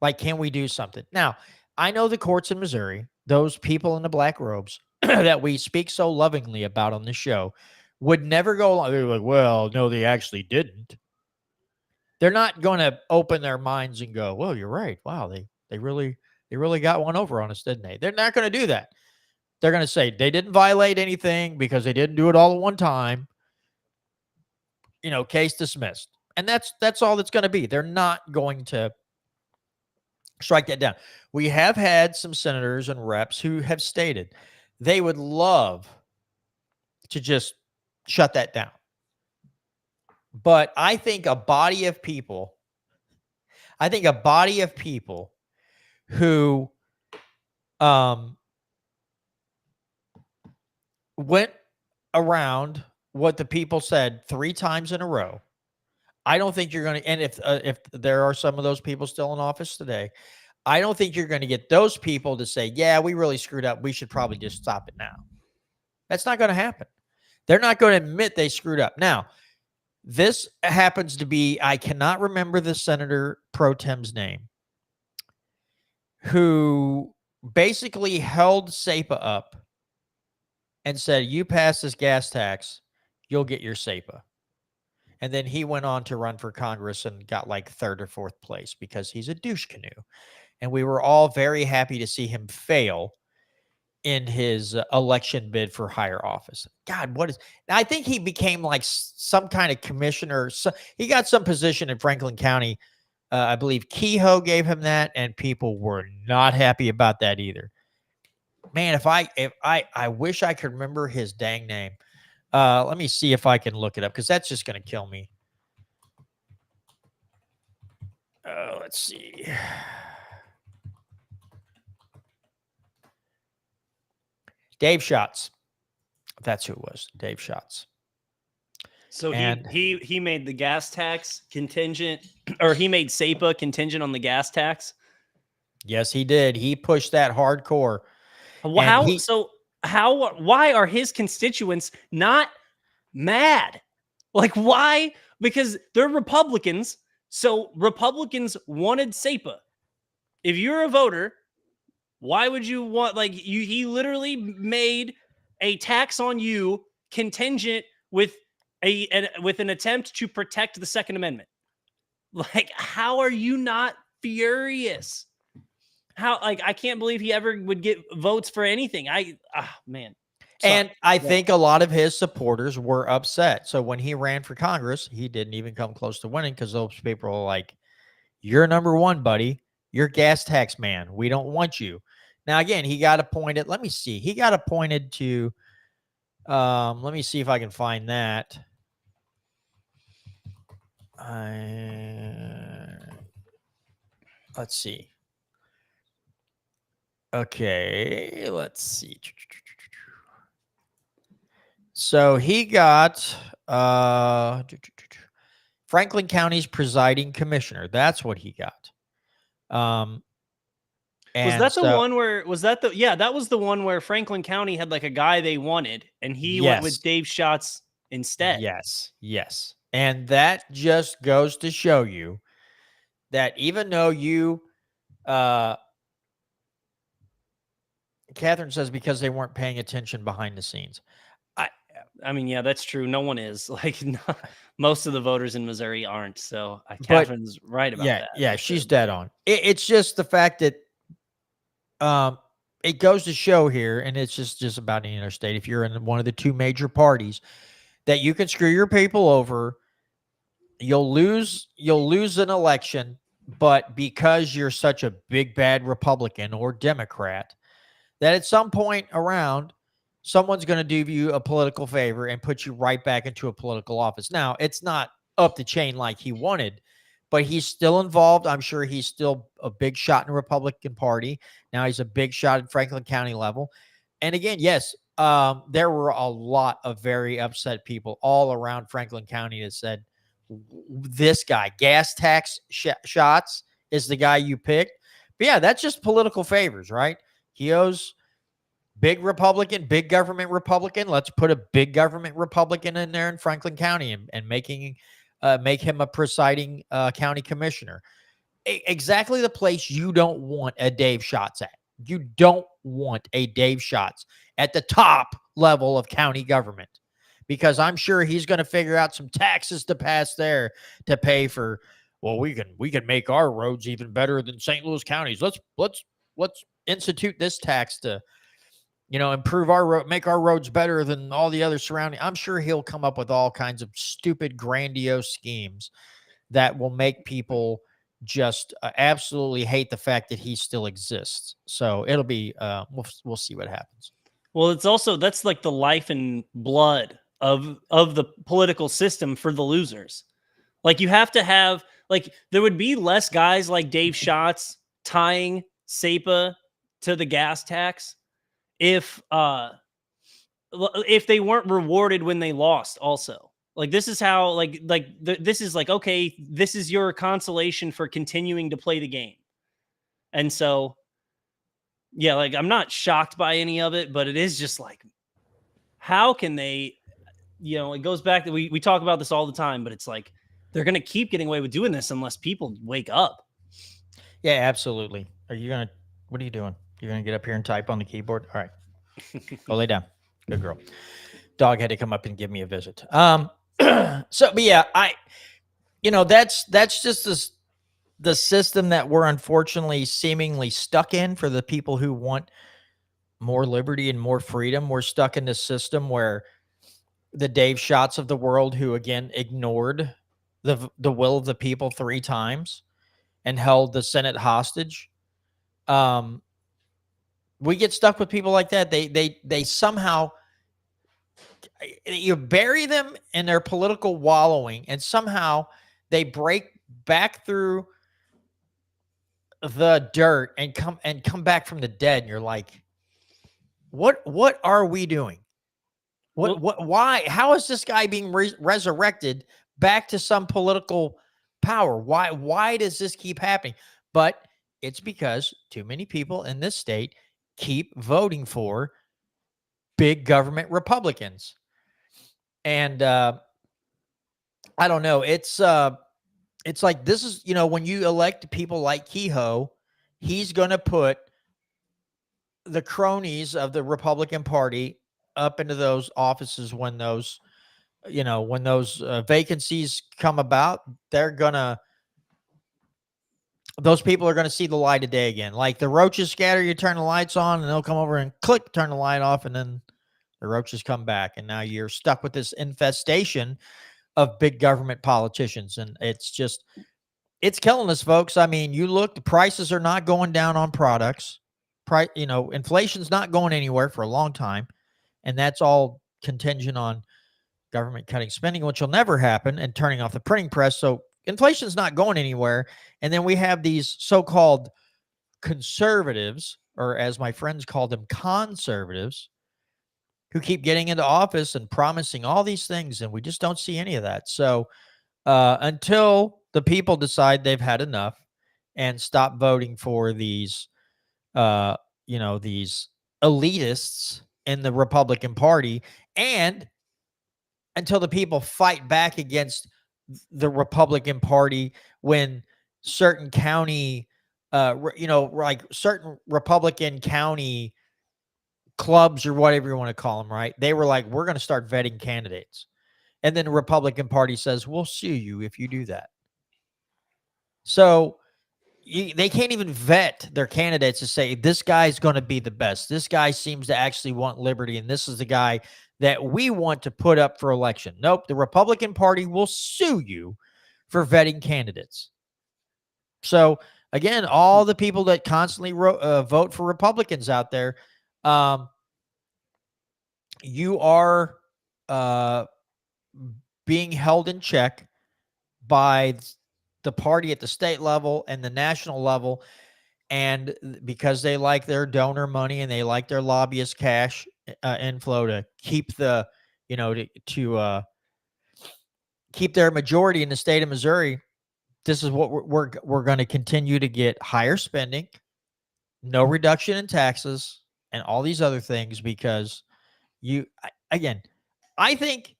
Like, can we do something? Now, I know the courts in Missouri, those people in the black robes that we speak so lovingly about on the show, would never go along. They're like, well, no, they actually didn't. They're not going to open their minds and go, well, you're right. Wow, they really got one over on us, didn't they? They're not going to do that. They're going to say they didn't violate anything because they didn't do it all at one time. Case dismissed. And that's all that's going to be. They're not going to strike that down. We have had some senators and reps who have stated they would love to just shut that down. But I think a body of people who went around what the people said 3 times in a row. I don't think you're going to, and if there are some of those people still in office today, I don't think you're going to get those people to say, yeah, we really screwed up. We should probably just stop it now. That's not going to happen. They're not going to admit they screwed up. Now, this happens to be, I cannot remember the Senator Pro Tem's name, who basically held SEPA up and said, you pass this gas tax, you'll get your SEPA. And then he went on to run for Congress and got like 3rd or 4th place because he's a douche canoe. And we were all very happy to see him fail in his election bid for higher office. God, I think he became like some kind of commissioner. So he got some position in Franklin County. I believe Kehoe gave him that, and people were not happy about that either. Man, if I wish I could remember his dang name. Let me see if I can look it up, because that's just going to kill me. Let's see. Dave Schatz. That's who it was. Dave Schatz. So he made the gas tax contingent, or he made SEPA contingent on the gas tax. Yes, he did. He pushed that hardcore. Why are his constituents not mad? Like, why? Because they're Republicans. So Republicans wanted SEPA. If you're a voter, why would you want, he literally made a tax on you contingent with an attempt to protect the Second Amendment. Like, how are you not furious? I can't believe he ever would get votes for anything. Man. And I think a lot of his supporters were upset. So when he ran for Congress, he didn't even come close to winning, because those people were like, you're number one, buddy. You're gas tax man. We don't want you. Now, again, he got appointed. Let me see. He got appointed to, let me see if I can find that. Let's see. Okay, let's see. So he got Franklin County's presiding commissioner. That's what he got. That was the one where Franklin County had like a guy they wanted, and he went with Dave Schatz instead. Yes. And that just goes to show you that even though you, Catherine says, because they weren't paying attention behind the scenes. I mean, yeah, that's true. No one is. Most of the voters in Missouri aren't. So Catherine's right about that. Yeah, she's dead on. It's just the fact that it goes to show here, and it's just about any other state, if you're in one of the two major parties, that you can screw your people over you'll lose an election, but because you're such a big bad Republican or Democrat, that at some point around, someone's going to do you a political favor and put you right back into a political office. Now, it's not up the chain like he wanted, but he's still involved. I'm sure he's still a big shot in the Republican Party. Now he's a big shot at Franklin County level. And again, yes, there were a lot of very upset people all around Franklin County that said, this guy, gas tax shots, is the guy you picked. But yeah, that's just political favors, right? He owes big Republican, big government Republican. Let's put a big government Republican in there in Franklin County and make him a presiding county commissioner. Exactly the place you don't want a Dave Schatz at. You don't want a Dave Schatz at the top level of county government, because I'm sure he's going to figure out some taxes to pass there to pay for. Well, we can make our roads even better than St. Louis counties. Let's institute this tax to, improve our road, make our roads better than all the other surrounding. I'm sure he'll come up with all kinds of stupid, grandiose schemes that will make people just absolutely hate the fact that he still exists. So it'll be, we'll see what happens. Well, it's also, that's like the life and blood of the political system for the losers. Like, you have to have, like, there would be less guys like Dave Schatz tying SEPA to the gas tax if they weren't rewarded when they lost also. Like, this is how, this is like, okay, this is your consolation for continuing to play the game. And so, yeah, like, I'm not shocked by any of it, but it is just like, how can they, it goes back to, we talk about this all the time, but it's like, they're going to keep getting away with doing this unless people wake up. Yeah, absolutely. What are you doing? You're going to get up here and type on the keyboard? All right. Go lay down. Good girl. Dog had to come up and give me a visit. But yeah, that's just the system that we're unfortunately seemingly stuck in for the people who want more liberty and more freedom. We're stuck in this system where the Dave Schatz of the world, who again ignored the will of the people 3 times and held the Senate hostage. We get stuck with people like that. They somehow, you bury them in their political wallowing, and somehow they break back through the dirt and come back from the dead. And you're like, what are we doing? Why? How is this guy being resurrected back to some political power? Why does this keep happening? But it's because too many people in this state keep voting for big government Republicans. And I don't know. It's like, this is, when you elect people like Kehoe, he's going to put the cronies of the Republican Party up into those offices when those, vacancies come about. Those people are going to see the light of day again. Like the roaches scatter, you turn the lights on and they'll come over and click, turn the light off, and then the roaches come back. And now you're stuck with this infestation of big government politicians. And it's killing us, folks. I mean, you look, the prices are not going down on products. Inflation's not going anywhere for a long time. And that's all contingent on government cutting spending, which will never happen, and turning off the printing press. So inflation's not going anywhere. And then we have these so-called conservatives, or as my friends call them, conservatives, who keep getting into office and promising all these things, and we just don't see any of that. So until the people decide they've had enough and stop voting for these, these elitists in the Republican Party, and until the people fight back against the Republican Party when certain county, like certain Republican county clubs or whatever you want to call them, right? They were like, we're going to start vetting candidates. And then the Republican Party says, we'll sue you if you do that. So they can't even vet their candidates to say, this guy's going to be the best. This guy seems to actually want liberty, and this is the guy that we want to put up for election. Nope, the Republican Party will sue you for vetting candidates. So again, all the people that constantly vote for Republicans out there, you are being held in check by the party at the state level and the national level. And because they like their donor money and they like their lobbyist cash inflow to keep the, to keep their majority in the state of Missouri, this is what we're going to continue to get: higher spending, no reduction in taxes, and all these other things. Because I think.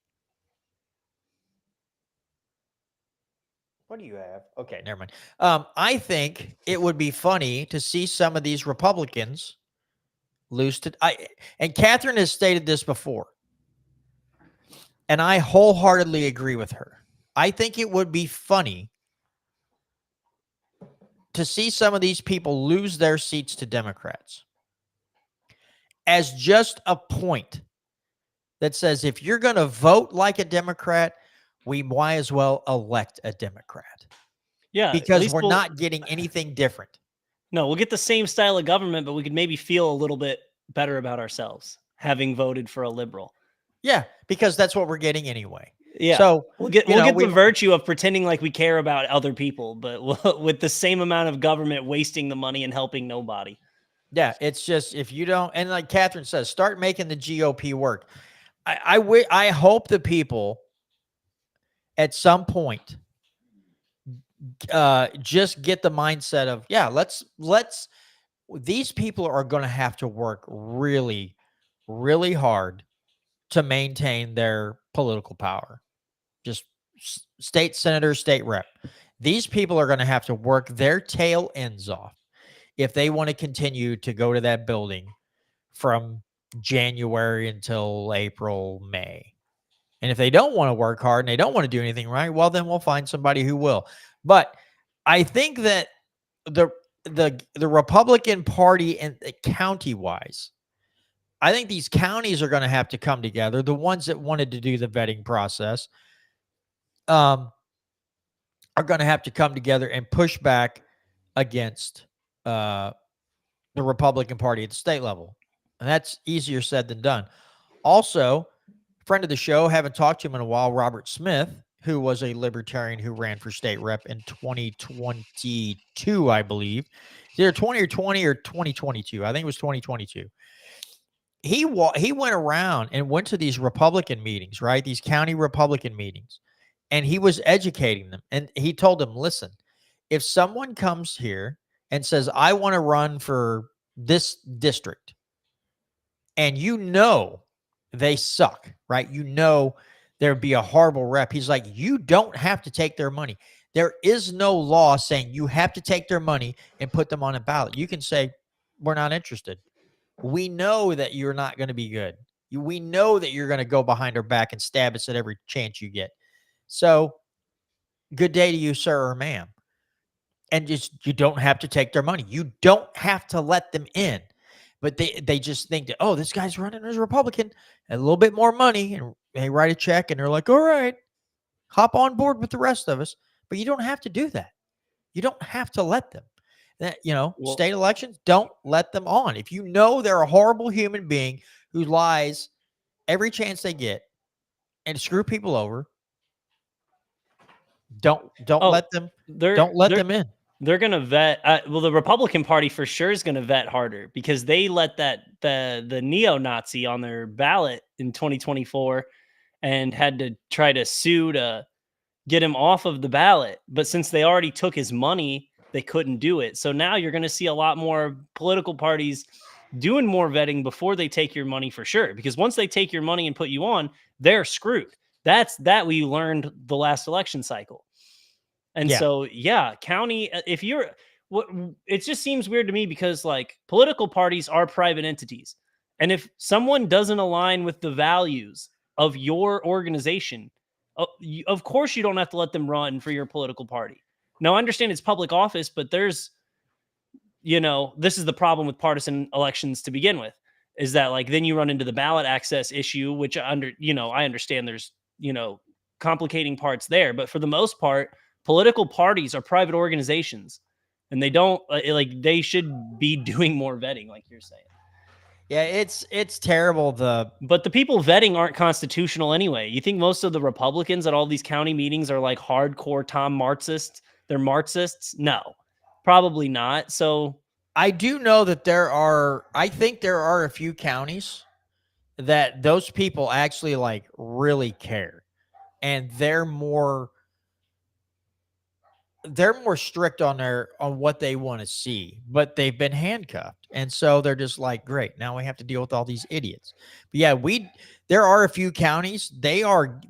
What do you have? Okay, never mind. I think it would be funny to see some of these Republicans lose to. And Catherine has stated this before, and I wholeheartedly agree with her. I think it would be funny to see some of these people lose their seats to Democrats as just a point that says, if you're going to vote like a Democrat, we might as well elect a Democrat. Yeah, because we're not getting anything different. No, we'll get the same style of government, but we could maybe feel a little bit better about ourselves having voted for a liberal. Yeah, because that's what we're getting anyway. Yeah. So we'll get the virtue of pretending like we care about other people, but with the same amount of government wasting the money and helping nobody. Yeah, it's just, if you don't, and like Catherine says, start making the GOP work. I hope the people at some point just get the mindset of, yeah, let's these people are going to have to work really, really hard to maintain their political power. Just state senator, state rep. These people are going to have to work their tail ends off if they want to continue to go to that building from January until April, May. And if they don't want to work hard and they don't want to do anything right, well, then we'll find somebody who will. But I think that the Republican Party and county-wise, I think these counties are going to have to come together. The ones that wanted to do the vetting process are going to have to come together and push back against the Republican Party at the state level. And that's easier said than done. Also, friend of the show, haven't talked to him in a while, Robert Smith, who was a libertarian who ran for state rep in 2022, I believe. It's either 2020 or 2022. I think it was 2022. He went around and went to these Republican meetings, right? These county Republican meetings. And he was educating them. And he told them, listen, if someone comes here and says, I want to run for this district, and they suck, right? There'd be a horrible rep. He's like, you don't have to take their money. There is no law saying you have to take their money and put them on a ballot. You can say, we're not interested. We know that you're not going to be good. We know that you're going to go behind our back and stab us at every chance you get. So good day to you, sir or ma'am. And you don't have to take their money. You don't have to let them in. But they just think that, oh, this guy's running as a Republican, and a little bit more money, and they write a check, and they're like, all right, hop on board with the rest of us. But you don't have to do that. You don't have to let them. State elections, don't let them on. If you know they're a horrible human being who lies every chance they get and screw people over, don't let them. Don't let them in. They're going to vet. The Republican Party for sure is going to vet harder because they let the neo-Nazi on their ballot in 2024 and had to try to sue to get him off of the ballot. But since they already took his money, they couldn't do it. So now you're going to see a lot more political parties doing more vetting before they take your money for sure. Because once they take your money and put you on, they're screwed. That we learned the last election cycle. And so, county, it just seems weird to me because like political parties are private entities. And if someone doesn't align with the values of your organization, of course you don't have to let them run for your political party. Now, I understand it's public office, but there's, this is the problem with partisan elections to begin with, is that like, then you run into the ballot access issue, which I understand there's, complicating parts there, but for the most part, Political parties are private organizations, and they don't they should be doing more vetting, like you're saying. Yeah, it's terrible. But the people vetting aren't constitutional anyway. You think most of the Republicans at all these county meetings are like hardcore Tom Marxists? They're Marxists? No, probably not. So I do know that I think there are a few counties that those people actually like really care, and they're more strict on what they want to see, but they've been handcuffed. And so they're just like, great, now we have to deal with all these idiots. But yeah, there are a few counties, they are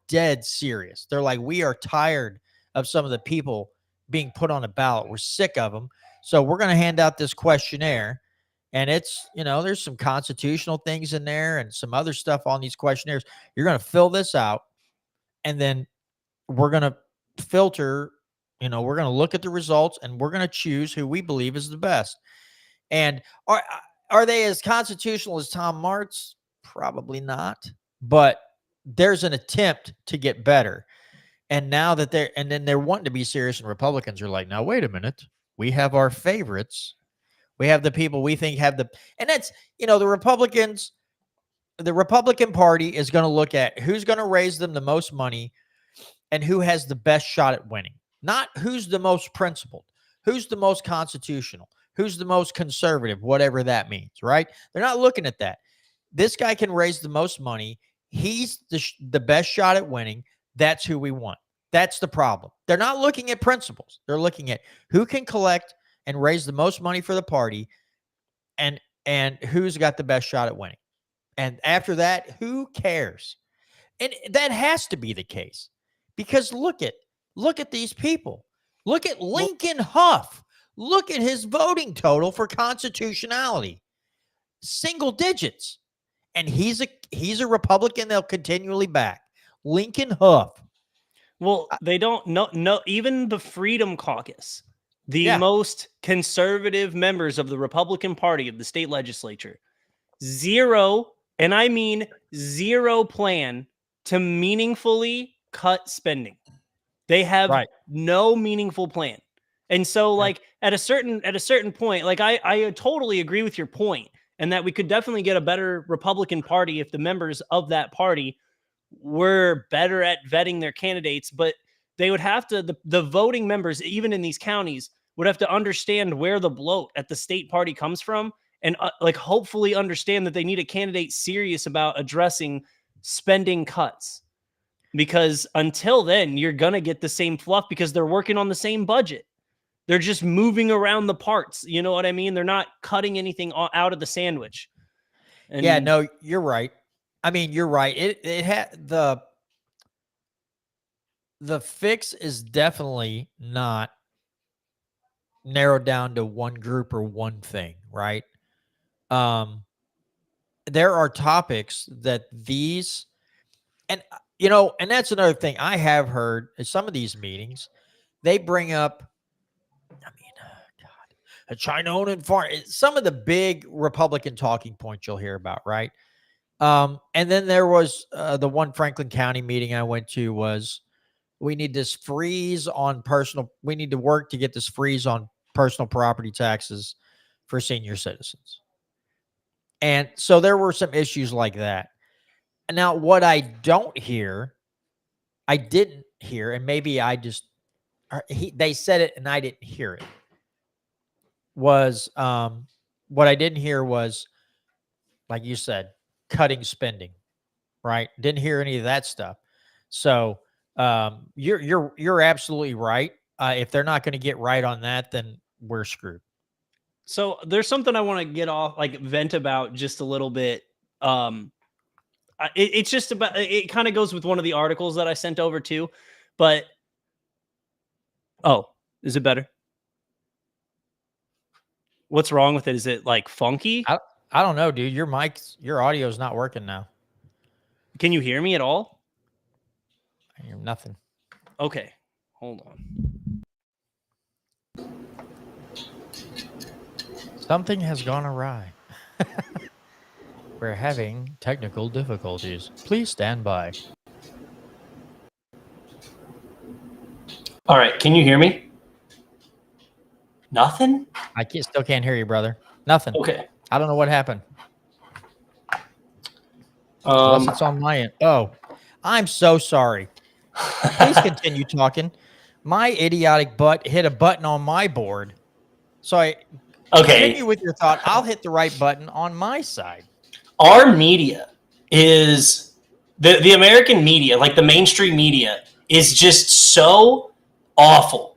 dead serious. They're like, we are tired of some of the people being put on a ballot. We're sick of them. So we're going to hand out this questionnaire, and it's, there's some constitutional things in there and some other stuff on these questionnaires. You're going to fill this out, and then we're going to filter. We're going to look at the results, and we're going to choose who we believe is the best. And are they as constitutional as Tom Martz? Probably not. But there's an attempt to get better. And now that they're wanting to be serious, and Republicans are like, now, wait a minute. We have our favorites. We have the people we think have and that's, the Republicans, the Republican Party is going to look at who's going to raise them the most money and who has the best shot at winning. Not who's the most principled, who's the most constitutional, who's the most conservative, whatever that means, right? They're not looking at that. This guy can raise the most money. He's the best shot at winning. That's who we want. That's the problem. They're not looking at principles. They're looking at who can collect and raise the most money for the party, and who's got the best shot at winning. And after that, who cares? And that has to be the case, because look at these people. Look at Lincoln Huff. Look at his voting total for constitutionality. Single digits. And he's a Republican they'll continually back. Lincoln Huff. Well, they don't know even the Freedom Caucus, the most conservative members of the Republican Party of the state legislature, zero, and I mean zero plan to meaningfully cut spending. They have no meaningful plan. And so like at a certain point, like I totally agree with your point, and that we could definitely get a better Republican Party if the members of that party were better at vetting their candidates. But they would have to, the voting members, even in these counties, would have to understand where the bloat at the state party comes from, and like hopefully understand that they need a candidate serious about addressing spending cuts. Because until then, you're going to get the same fluff because they're working on the same budget. They're just moving around the parts. You know what I mean? They're not cutting anything out of the sandwich. And yeah, no, you're right. I mean, you're right. It had the fix is definitely not narrowed down to one group or one thing, right? There are topics that these, and and that's another thing I have heard in some of these meetings. They bring up, China and foreign, some of the big Republican talking points you'll hear about, right? And then there was the one Franklin County meeting I went to was, we need this freeze on we need to work to get this freeze on personal property taxes for senior citizens. And so there were some issues like that. Now, what I didn't hear, and maybe they said it and I didn't hear it, was what I didn't hear was, like you said, cutting spending, right? Didn't hear any of that stuff. So you're absolutely right. If they're not going to get right on that, then we're screwed. So there's something I want to get off, like vent about just a little bit. It's just about, it kind of goes with one of the articles that I sent over to, but is it better? What's wrong with it? Is it like funky? I don't know, dude. Your audio is not working now. Can you hear me at all? I hear nothing. Okay, hold on. Something has gone awry. We're having technical difficulties. Please stand by. All right, can you hear me? Nothing? Still can't hear you, brother. Nothing. Okay. I don't know what happened. Unless it's on my end. Oh, I'm so sorry. Please continue talking. My idiotic butt hit a button on my board. So continue with your thought. I'll hit the right button on my side. Our media is the American media, like the mainstream media, is just so awful.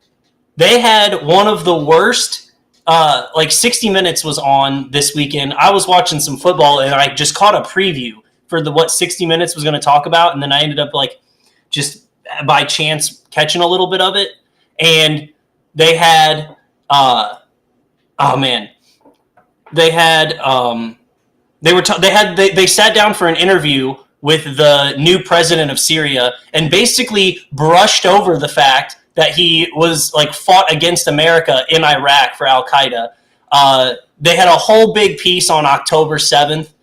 They had one of the worst, like 60 Minutes was on this weekend. I was watching some football and I just caught a preview for what 60 Minutes was going to talk about. And then I ended up like just by chance catching a little bit of it. And they had, they sat down for an interview with the new president of Syria and basically brushed over the fact that he was like fought against America in Iraq for Al Qaeda. They had a whole big piece on October 7th,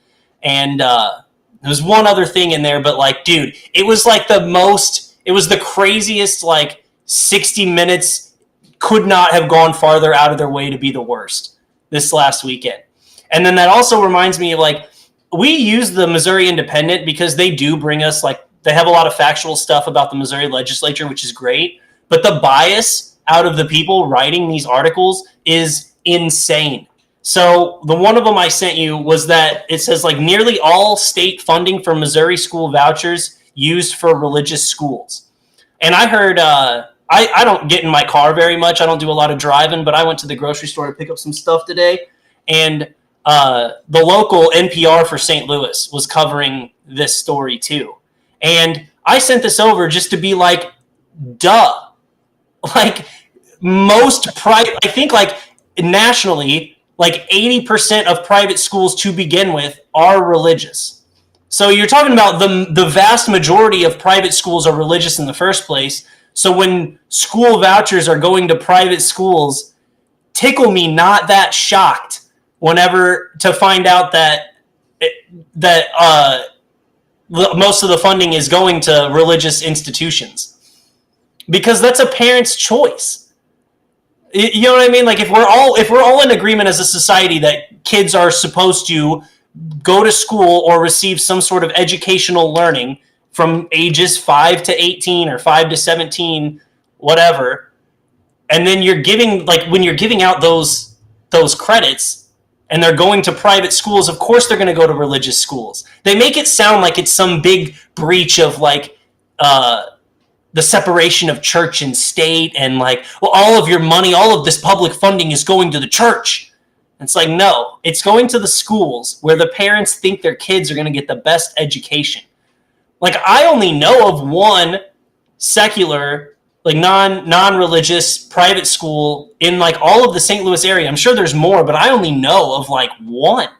and there was one other thing in there, but like, dude, it was the craziest, like 60 Minutes could not have gone farther out of their way to be the worst this last weekend. And then that also reminds me of like, we use the Missouri Independent because they do bring us like, they have a lot of factual stuff about the Missouri legislature, which is great. But the bias out of the people writing these articles is insane. So the one of them I sent you was that it says like nearly all state funding for Missouri school vouchers used for religious schools. And I heard, I don't get in my car very much. I don't do a lot of driving, but I went to the grocery store to pick up some stuff today. And the local NPR for St. Louis was covering this story too. And I sent this over just to be like, duh. Like I think like nationally, like 80% of private schools to begin with are religious. So you're talking about the vast majority of private schools are religious in the first place. So when school vouchers are going to private schools, tickle me not that shocked whenever to find out that most of the funding is going to religious institutions. Because that's a parent's choice. You know what I mean? Like if we're all in agreement as a society that kids are supposed to go to school or receive some sort of educational learning from ages 5 to 18 or 5 to 17, whatever, and then you're giving, like when you're giving out those credits and they're going to private schools, of course they're going to go to religious schools. They make it sound like it's some big breach of like the separation of church and state, and like, well, all of your money, all of this public funding is going to the church. It's like, no, it's going to the schools where the parents think their kids are going to get the best education. Like, I only know of one secular, like non-religious private school in like all of the St. Louis area. I'm sure there's more, but I only know of like one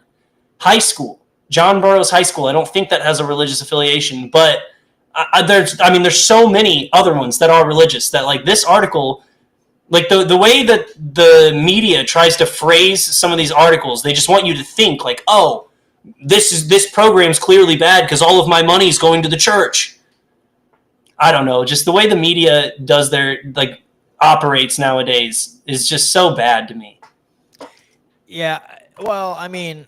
high school, John Burroughs High School. I don't think that has a religious affiliation, but there's so many other ones that are religious that like this article, like the way that the media tries to phrase some of these articles, they just want you to think like, oh, this program's clearly bad because all of my money is going to the church. I don't know. Just the way the media does their like operates nowadays is just so bad to me. Yeah. Well, I mean,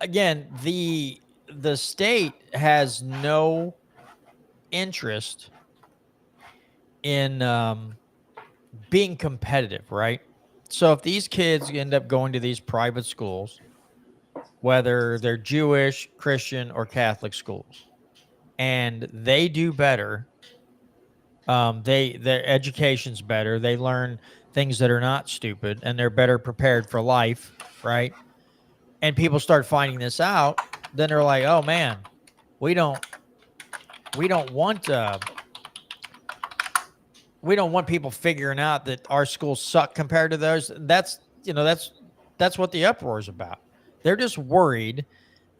again, the state has no interest in being competitive, right? So if these kids end up going to these private schools, whether they're Jewish, Christian, or Catholic schools, and they do better, their education's better, they learn things that are not stupid, and they're better prepared for life, right? And people start finding this out, then they're like, oh man, we don't want people figuring out that our schools suck compared to those. That's what the uproar is about. They're just worried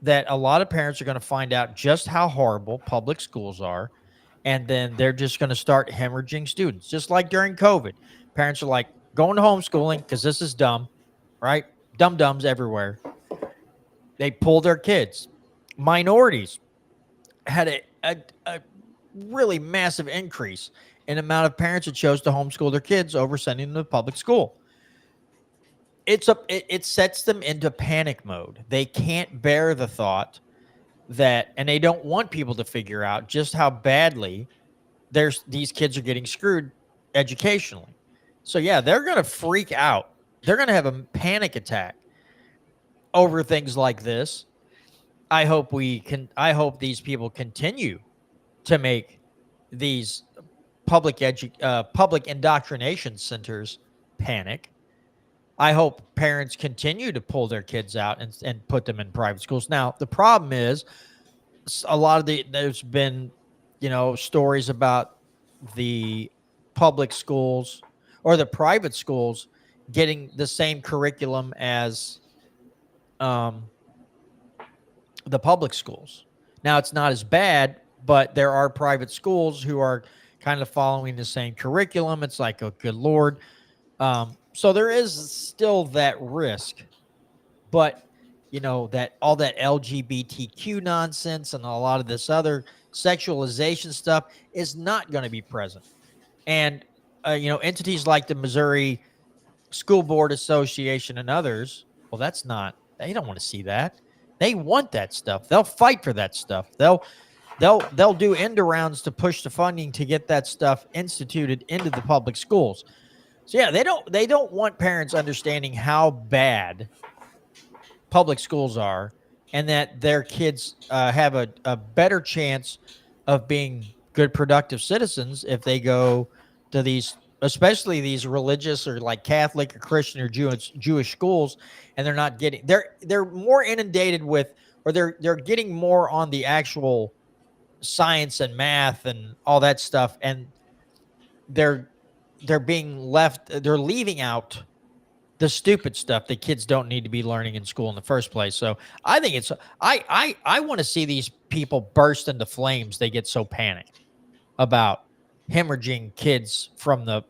that a lot of parents are going to find out just how horrible public schools are, and then they're just going to start hemorrhaging students. Just like during COVID, parents are like going to homeschooling because this is dumb, right? Dum-dums everywhere. They pull their kids. Minorities had a really massive increase in the amount of parents that chose to homeschool their kids over sending them to public school. It sets them into panic mode. They can't bear the thought that, and they don't want people to figure out just how badly these kids are getting screwed educationally. So yeah, they're going to freak out. They're going to have a panic attack over things like this. I hope these people continue to make these public indoctrination centers panic. I hope parents continue to pull their kids out and put them in private schools. Now, the problem is there's been, stories about the public schools or the private schools getting the same curriculum as the public schools. Now, it's not as bad, but there are private schools who are kind of following the same curriculum. It's like, oh, good Lord. So there is still that risk, but that all that LGBTQ nonsense and a lot of this other sexualization stuff is not going to be present. And, entities like the Missouri School Board Association and others, well, they don't want to see that. They want that stuff. They'll fight for that stuff. They'll do end arounds to push the funding to get that stuff instituted into the public schools. So yeah, they don't want parents understanding how bad public schools are, and that their kids have a better chance of being good, productive citizens if they go to these, especially these religious or like Catholic or Christian or Jewish schools, and they're not getting they're more inundated with, or they're getting more on the actual science and math and all that stuff, and they're leaving out the stupid stuff that kids don't need to be learning in school in the first place. So I think I want to see these people burst into flames. They get so panicked about hemorrhaging kids from the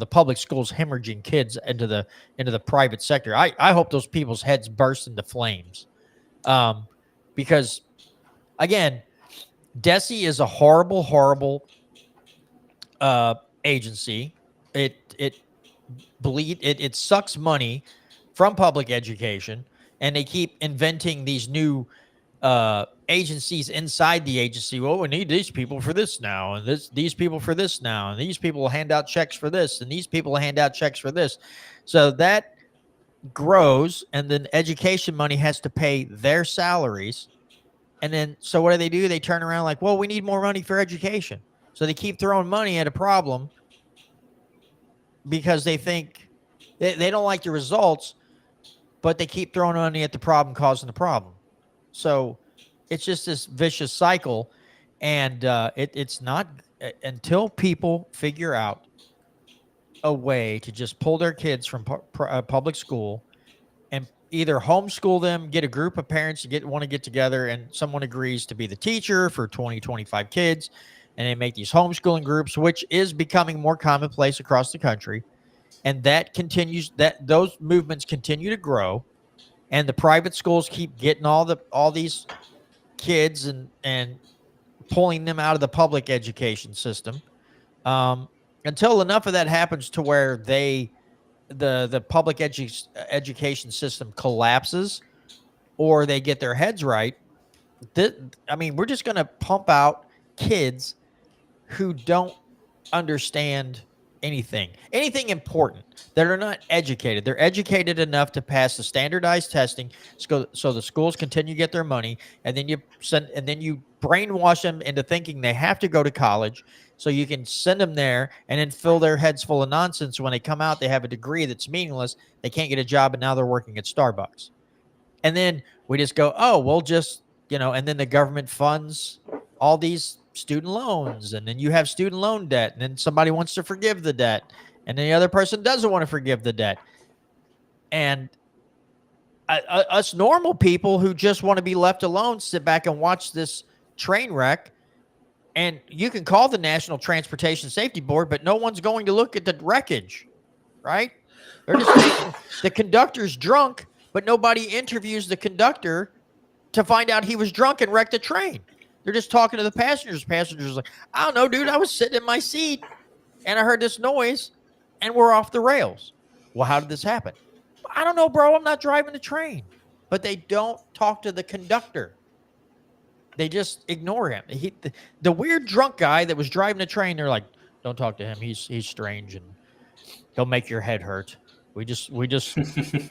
public schools, hemorrhaging kids into the private sector. I hope those people's heads burst into flames. Because again, DESE is a horrible, horrible agency. It sucks money from public education, and they keep inventing these new agencies inside the agency. Well, we need these people for this now, and these people for this now, and these people will hand out checks for this, and these people will hand out checks for this. So that grows, and then education money has to pay their salaries. And then, so what do? They turn around like, well, we need more money for education. So they keep throwing money at a problem because they think they don't like the results, but they keep throwing money at the problem causing the problem. So it's just this vicious cycle. And it's not until people figure out a way to just pull their kids from public school and either homeschool them, get a group of parents want to get together, and someone agrees to be the teacher for 20, 25 kids. And they make these homeschooling groups, which is becoming more commonplace across the country. And that continues, those movements continue to grow. And the private schools keep getting all these kids and pulling them out of the public education system. Until enough of that happens to where the public education system collapses, or they get their heads right. We're just going to pump out kids who don't understand anything important, that are not educated. They're educated enough to pass the standardized testing, so the schools continue to get their money, and then you brainwash them into thinking they have to go to college, so you can send them there and then fill their heads full of nonsense. When they come out, they have a degree that's meaningless. They can't get a job, and now they're working at Starbucks. And then we just go, oh, we'll just, and then the government funds all these student loans, and then you have student loan debt, and then somebody wants to forgive the debt, and then the other person doesn't want to forgive the debt. And us normal people who just want to be left alone sit back and watch this train wreck. And you can call the National Transportation Safety Board, but no one's going to look at the wreckage, right? They're just the conductor's drunk, but nobody interviews the conductor to find out he was drunk and wrecked the train. They're just talking to the passengers. Passengers like, I don't know, dude. I was sitting in my seat and I heard this noise and we're off the rails. Well, how did this happen? I don't know, bro. I'm not driving the train. But they don't talk to the conductor. They just ignore him. The weird drunk guy that was driving the train, they're like, don't talk to him. He's strange and he'll make your head hurt. We just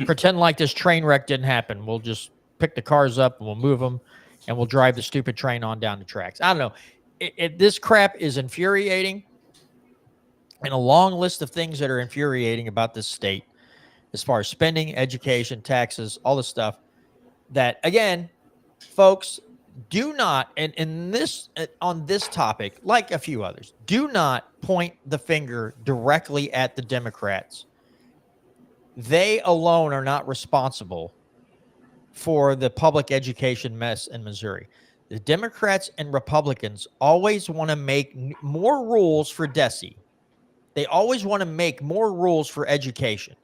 pretend like this train wreck didn't happen. We'll just pick the cars up and we'll move them and we'll drive the stupid train on down the tracks. I don't know. This crap is infuriating, and a long list of things that are infuriating about this state as far as spending, education, taxes, all this stuff that, again, folks, do not, and in this, on this topic, like a few others, do not point the finger directly at the Democrats. They alone are not responsible for the public education mess in Missouri. The Democrats and Republicans always want to make more rules for DESE. They always want to make more rules for education.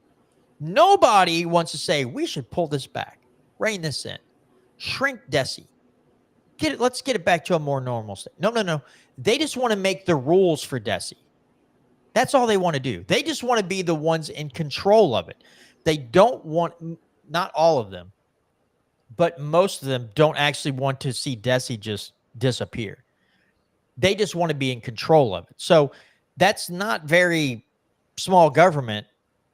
Nobody wants to say, we should pull this back, rein this in, shrink DESE. Let's get it back to a more normal state. No. They just want to make the rules for DESE. That's all they want to do. They just want to be the ones in control of it. They don't want, not all of them, but most of them don't actually want to see DESE just disappear. They just want to be in control of it. So that's not very small government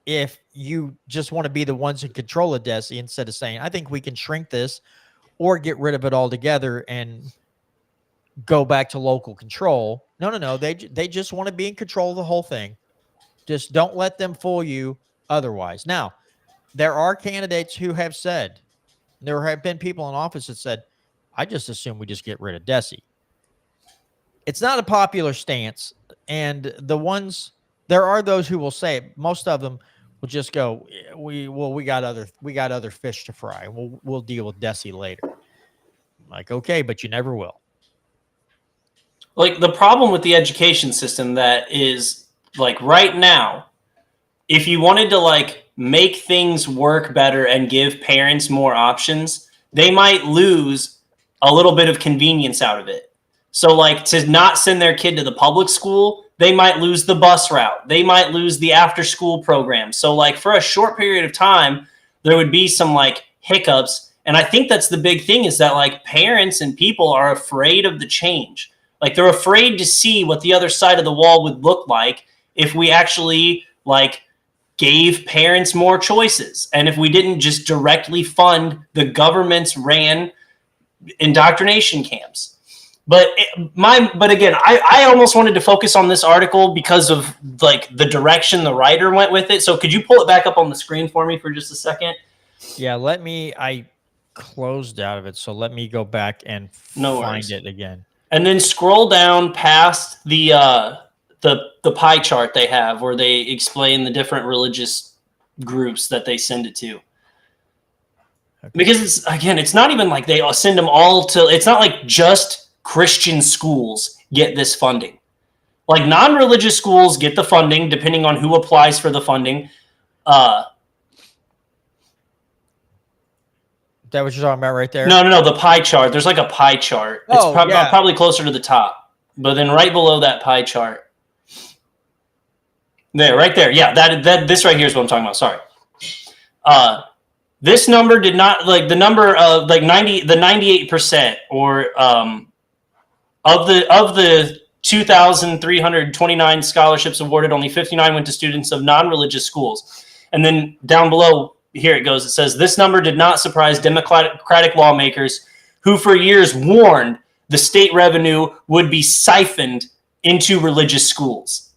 if you just want to be the ones in control of DESE instead of saying, I think we can shrink this or get rid of it altogether and go back to local control. No. They just want to be in control of the whole thing. Just don't let them fool you otherwise. Now, there are candidates who have said, there have been people in office that said, I just assume we just get rid of DESE. It's not a popular stance. And there are those who will say it. Most of them will just go, we got other fish to fry. We'll deal with DESE later. Like, okay, but you never will. Like, the problem with the education system that is, like, right now, if you wanted to, like, make things work better and give parents more options, they might lose a little bit of convenience out of it. So, like, to not send their kid to the public school, they might lose the bus route. They might lose the after-school program. So, like, for a short period of time, there would be some, like, hiccups. And I think that's the big thing, is that, like, parents and people are afraid of the change. Like, they're afraid to see what the other side of the wall would look like if we actually, like, gave parents more choices. And if we didn't just directly fund the government's ran indoctrination camps. But again, I almost wanted to focus on this article because of, like, the direction the writer went with it. So could you pull it back up on the screen for me for just a second? Yeah, I closed out of it, so let me go back and find it again. And then scroll down past the pie chart they have, where they explain the different religious groups that they send it to. Okay. Because it's not even like they send them all to. It's not like just Christian schools get this funding. Like, non-religious schools get the funding depending on who applies for the funding. Is that what you're talking about right there? No, the pie chart. There's like a pie chart. It's probably closer to the top. But then right below that pie chart. There, right there. Yeah, this right here is what I'm talking about. Sorry. This number did not, like, the number of, like, 98% or of the 2,329 scholarships awarded, only 59 went to students of non-religious schools. And then down below, here it goes. It says, this number did not surprise Democratic lawmakers who for years warned the state revenue would be siphoned into religious schools.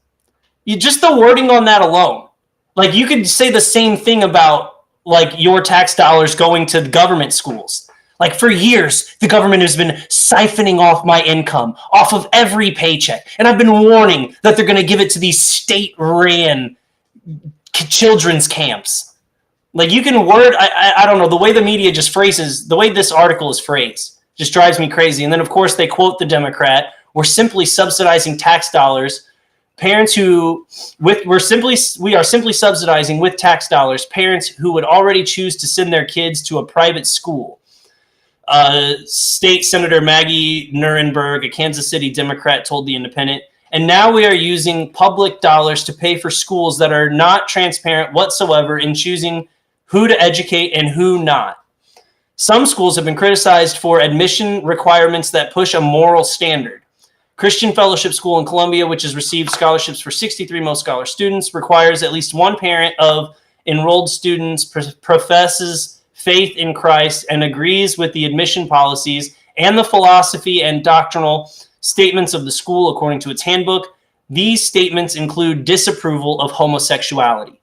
Just the wording on that alone. Like, you could say the same thing about, like, your tax dollars going to government schools. Like, for years, the government has been siphoning off my income, off of every paycheck. And I've been warning that they're going to give it to these state-ran children's camps. Like, you can word, I don't know, the way the media just phrases, the way this article is phrased just drives me crazy. And then, of course, they quote the Democrat, we're simply subsidizing tax dollars. Parents we are simply subsidizing with tax dollars parents who would already choose to send their kids to a private school. State Senator Maggie Nuremberg, a Kansas City Democrat, told The Independent. And now we are using public dollars to pay for schools that are not transparent whatsoever in choosing who to educate and who not. Some schools have been criticized for admission requirements that push a moral standard. Christian Fellowship School in Columbia, which has received scholarships for 63 Most Scholar students, requires at least one parent of enrolled students professes faith in Christ and agrees with the admission policies and the philosophy and doctrinal statements of the school according to its handbook. These statements include disapproval of homosexuality.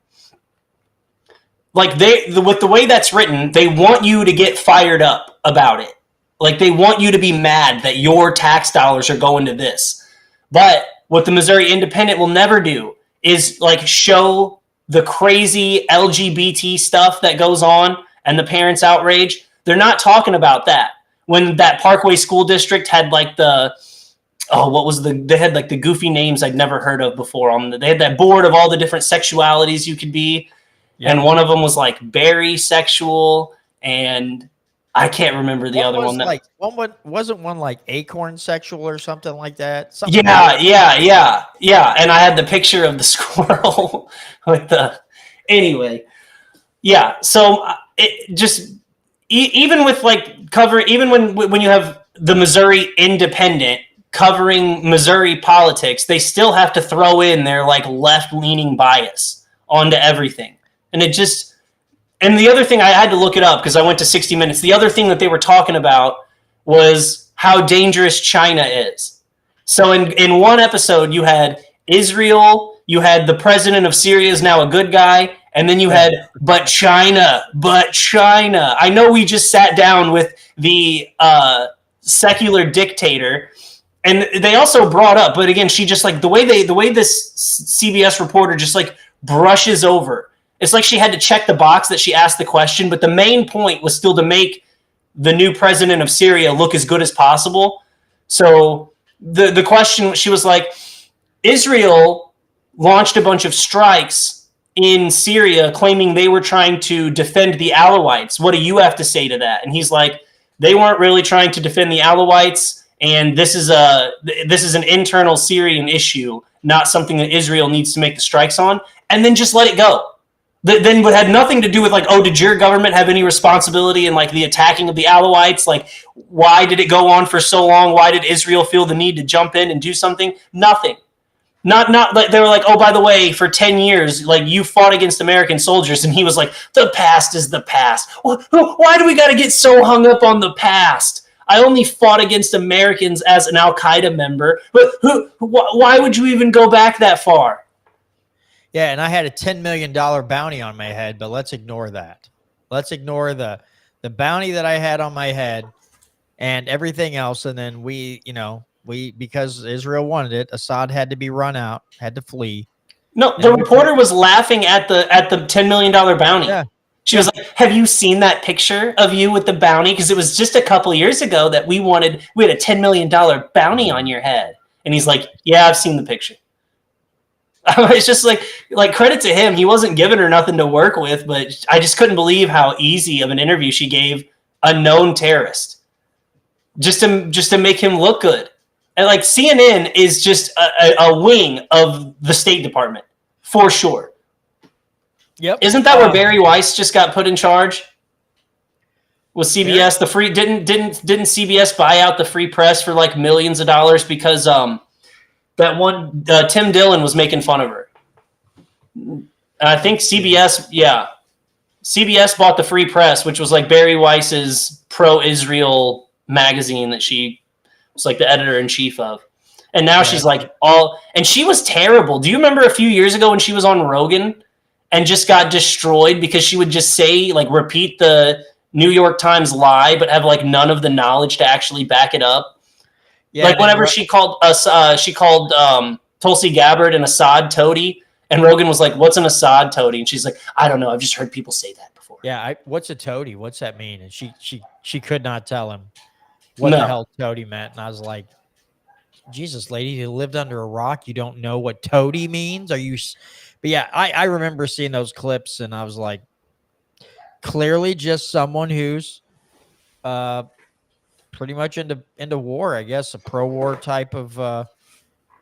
Like with the way that's written, they want you to get fired up about it. Like they want you to be mad that your tax dollars are going to this. But what the Missouri Independent will never do is like show the crazy LGBT stuff that goes on and the parents' outrage. They're not talking about that. When that Parkway School District had like they had like the goofy names I'd never heard of before. They had that board of all the different sexualities you could be. Yeah. And one of them was like berry sexual, and I can't remember the other one. Wasn't one like acorn sexual or something like that? Yeah. And I had the picture of the squirrel with the. Anyway, yeah. So it just even with like even when you have the Missouri Independent covering Missouri politics, they still have to throw in their like left-leaning bias onto everything. And and the other thing, I had to look it up because I went to 60 Minutes. The other thing that they were talking about was how dangerous China is. So in one episode, you had Israel, you had the president of Syria is now a good guy, and then you had, but China. I know we just sat down with the secular dictator, and they also brought up, but again, she just like the way this CBS reporter just like brushes over. It's like she had to check the box that she asked the question, but the main point was still to make the new president of Syria look as good as possible. So the question, she was like, Israel launched a bunch of strikes in Syria claiming they were trying to defend the Alawites. What do you have to say to that? And he's like, they weren't really trying to defend the Alawites, and this is an internal Syrian issue, not something that Israel needs to make the strikes on, and then just let it go. Then it had nothing to do with like, oh, did your government have any responsibility in like the attacking of the Alawites? Like, why did it go on for so long? Why did Israel feel the need to jump in and do something? Nothing. Not like they were like, oh, by the way, for 10 years, like you fought against American soldiers. And he was like, the past is the past. Why do we got to get so hung up on the past? I only fought against Americans as an Al-Qaeda member. But why would you even go back that far? Yeah, and I had a $10 million bounty on my head, but let's ignore that. Let's ignore the bounty that I had on my head and everything else. And then because Israel wanted it, Assad had to be run out, had to flee. No, the reporter was laughing at the $10 million bounty. Yeah. She was like, have you seen that picture of you with the bounty? Because it was just a couple of years ago that we had a $10 million bounty on your head. And he's like, yeah, I've seen the picture. It's just like credit to him. He wasn't giving her nothing to work with, but I just couldn't believe how easy of an interview she gave a known terrorist just to make him look good. And like CNN is just a wing of the State Department for sure. Yep. Isn't that where Barry Weiss just got put in charge? With CBS, yeah. The free didn't CBS buy out the Free Press for like millions of dollars because that one Tim Dillon was making fun of her. I think CBS bought the Free Press, which was like Barry Weiss's pro-Israel magazine that she was like the editor-in-chief of. And now she's like and she was terrible. Do you remember a few years ago when she was on Rogan and just got destroyed because she would just say, like, repeat the New York Times lie, but have like none of the knowledge to actually back it up? Yeah, like whenever she called Tulsi Gabbard an Assad toady, and Rogan was like, "What's an Assad toady?" And she's like, "I don't know. I've just heard people say that before." Yeah, what's a toady? What's that mean? And she could not tell him what the hell toady meant. And I was like, "Jesus, lady, you lived under a rock. You don't know what toady means? Are you?" But yeah, I remember seeing those clips, and I was like, clearly just someone who's pretty much into war, I guess, a pro-war type of.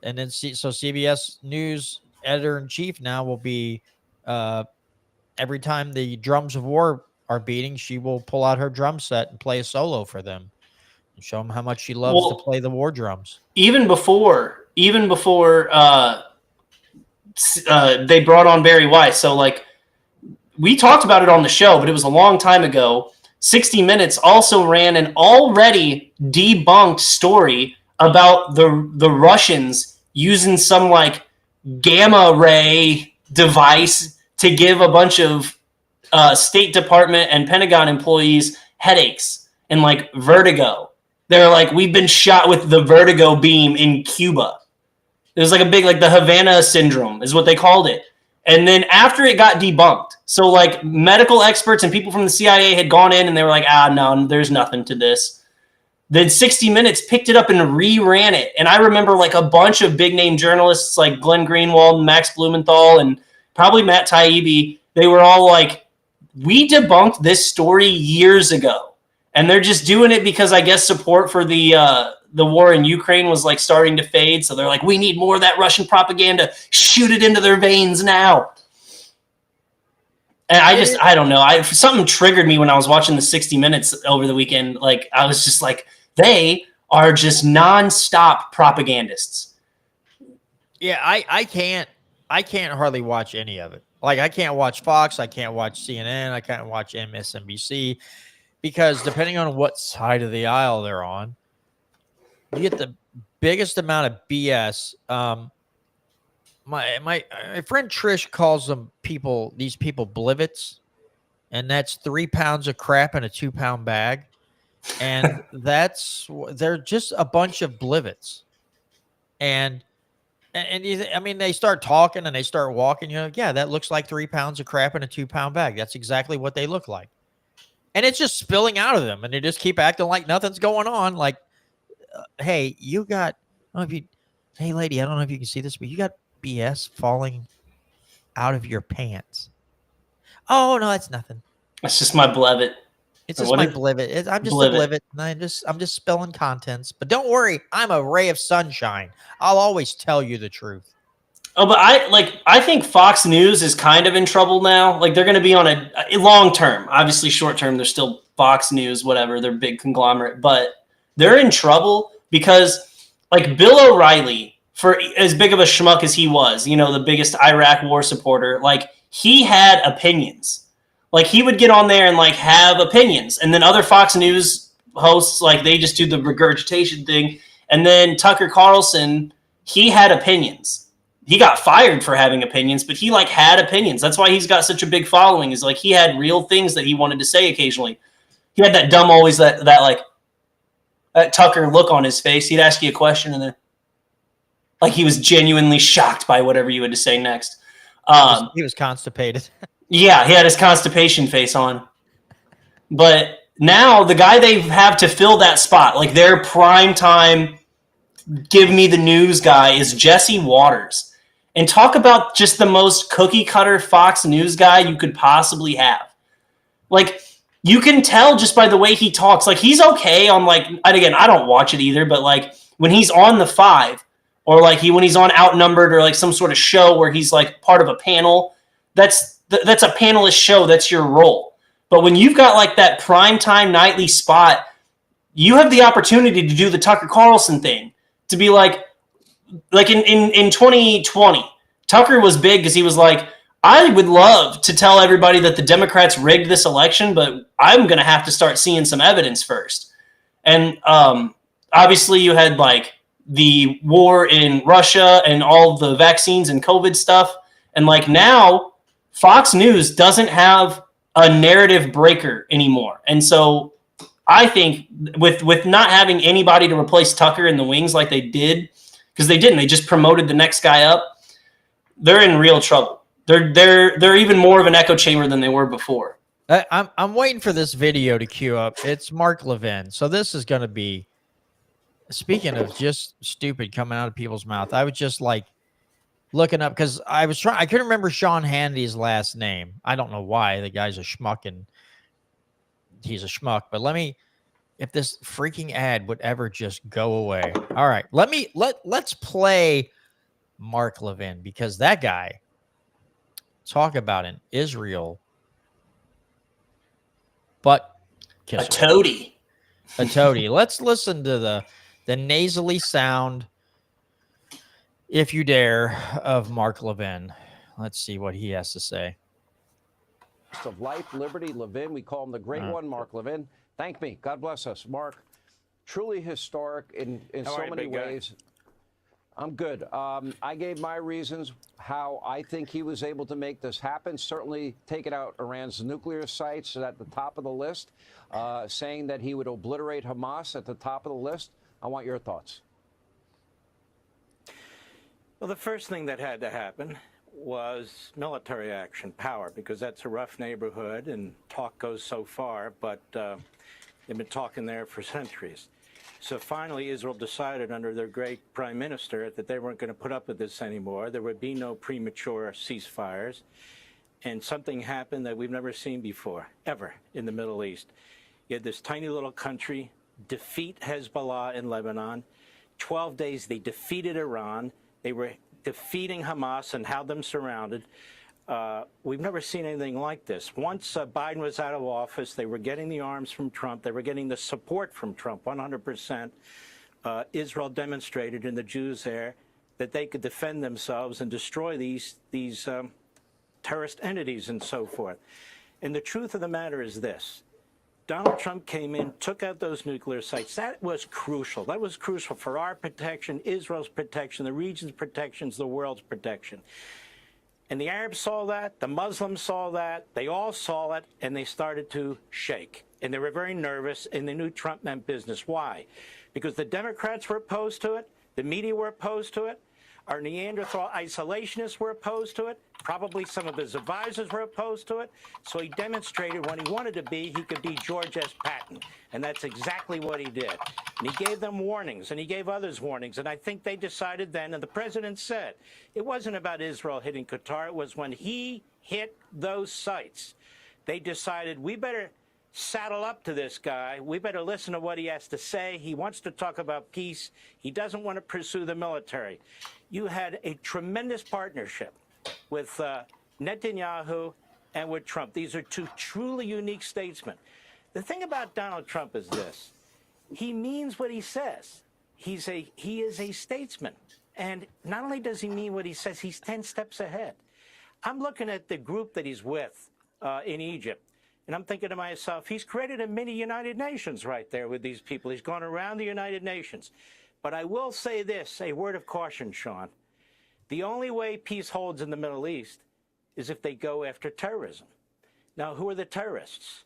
And then so CBS News editor-in-chief now will be every time the drums of war are beating, she will pull out her drum set and play a solo for them and show them how much she loves to play the war drums. Even before they brought on Barry Weiss. So like we talked about it on the show, but it was a long time ago. 60 Minutes also ran an already debunked story about the Russians using some like gamma ray device to give a bunch of State Department and Pentagon employees headaches and like vertigo. They're like, we've been shot with the vertigo beam in Cuba. It was like a big, like the Havana syndrome is what they called it. And then after it got debunked, so like medical experts and people from the CIA had gone in and they were like, no, there's nothing to this. Then 60 Minutes picked it up and reran it. And I remember like a bunch of big name journalists like Glenn Greenwald, Max Blumenthal, and probably Matt Taibbi, they were all like, we debunked this story years ago. And they're just doing it because I guess support for the war in Ukraine was like starting to fade. So they're like, we need more of that Russian propaganda. Shoot it into their veins now. And I don't know. Something triggered me when I was watching the 60 Minutes over the weekend. Like, I was just like, they are just nonstop propagandists. Yeah, I can't hardly watch any of it. Like, I can't watch Fox. I can't watch CNN. I can't watch MSNBC because depending on what side of the aisle they're on, you get the biggest amount of BS. My friend Trish calls these people blivets, and that's 3 pounds of crap in a 2-pound bag. And they're just a bunch of blivets. And they start talking and they start walking, yeah, that looks like 3 pounds of crap in a 2-pound bag. That's exactly what they look like. And it's just spilling out of them. And they just keep acting like nothing's going on. Like, hey, hey lady, I don't know if you can see this, but you got BS falling out of your pants. Oh no, that's nothing. That's just my blevet. It's just my blivet. I'm just a blivet, and I'm just spilling contents. But don't worry, I'm a ray of sunshine. I'll always tell you the truth. Oh, but I think Fox News is kind of in trouble now. Like they're going to be on a long term. Obviously, short term, they're still Fox News, whatever. They're a big conglomerate, but they're in trouble because like Bill O'Reilly, for as big of a schmuck as he was, the biggest Iraq war supporter, like he had opinions. Like he would get on there and like have opinions. And then other Fox News hosts, like they just do the regurgitation thing. And then Tucker Carlson, he had opinions. He got fired for having opinions, but he like had opinions. That's why he's got such a big following, is like he had real things that he wanted to say occasionally. He had that dumb always that like that Tucker look on his face. He'd ask you a question and then like he was genuinely shocked by whatever you had to say next. He was constipated. Yeah, he had his constipation face on. But now the guy they have to fill that spot, like their prime time, give me the news guy, is Jesse Waters. And talk about just the most cookie cutter Fox News guy you could possibly have. Like, you can tell just by the way he talks. Like, he's okay on, like, and again, I don't watch it either, but, like, when he's on The Five, or, like, when he's on Outnumbered, or, like, some sort of show where he's, like, part of a panel, that's a panelist show. That's your role. But when you've got, like, that primetime nightly spot, you have the opportunity to do the Tucker Carlson thing. To be like in 2020, Tucker was big because he was like, I would love to tell everybody that the Democrats rigged this election, but I'm going to have to start seeing some evidence first. And obviously you had like the war in Russia and all the vaccines and COVID stuff. And like now Fox News doesn't have a narrative breaker anymore. And so I think with not having anybody to replace Tucker in the wings like they did, because they didn't, they just promoted the next guy up. They're in real trouble. They're even more of an echo chamber than they were before. I'm waiting for this video to queue up. It's Mark Levin. So this is going to be, speaking of just stupid coming out of people's mouth, I was just like looking up because I couldn't remember Sean Hannity's last name. I don't know why. The guy's a schmuck and he's a schmuck, but let me if this freaking ad would ever just go away. All right, let's play Mark Levin, because that guy, talk about an Israel but A toady. A toady. Let's listen to the nasally sound, if you dare, of Mark Levin. Let's see what he has to say. Of life, liberty, Levin. We call him the great one, Mark Levin. Thank me. God bless us. Mark, truly historic in so many ways. I'm good. I gave my reasons how I think he was able to make this happen. Certainly taking out Iran's nuclear sites at the top of the list, saying that he would obliterate Hamas at the top of the list. I want your thoughts. Well, the first thing that had to happen was military action, power, because that's a rough neighborhood and talk goes so far, but they've been talking there for centuries. So finally, Israel decided under their great prime minister that they weren't going to put up with this anymore. There would be no premature ceasefires. And something happened that we've never seen before, ever, in the Middle East. You had this tiny little country defeat Hezbollah in Lebanon. 12 days, they defeated Iran. They were defeating Hamas and had them surrounded. We've never seen anything like this. Once Biden was out of office, they were getting the arms from Trump. They were getting the support from Trump, 100%. Israel demonstrated, and the Jews there, that they could defend themselves and destroy these terrorist entities and so forth. And the truth of the matter is this. Donald Trump came in, took out those nuclear sites. That was crucial. That was crucial for our protection, Israel's protection, the region's protections, the world's protection. And the Arabs saw that, the Muslims saw that, they all saw it, and they started to shake. And they were very nervous, and they knew Trump meant business. Why? Because the Democrats were opposed to it, the media were opposed to it, our Neanderthal isolationists were opposed to it, probably some of his advisors were opposed to it. So he demonstrated when he wanted to be, he could be George S. Patton. And that's exactly what he did. And he gave them warnings, and he gave others warnings. And I think they decided then, and the president said, it wasn't about Israel hitting Qatar. It was when he hit those sites. They decided, we better saddle up to this guy. We better listen to what he has to say. He wants to talk about peace. He doesn't want to pursue the military. You had a tremendous partnership with Netanyahu and with Trump. These are two truly unique statesmen. The thing about Donald Trump is this. He means what he says. He is a statesman. And not only does he mean what he says, he's 10 steps ahead. I'm looking at the group that he's with in Egypt. And I'm thinking to myself, he's created a mini United Nations right there with these people. He's gone around the United Nations. But I will say this, a word of caution, Sean. The only way peace holds in the Middle East is if they go after terrorism. Now, who are the terrorists?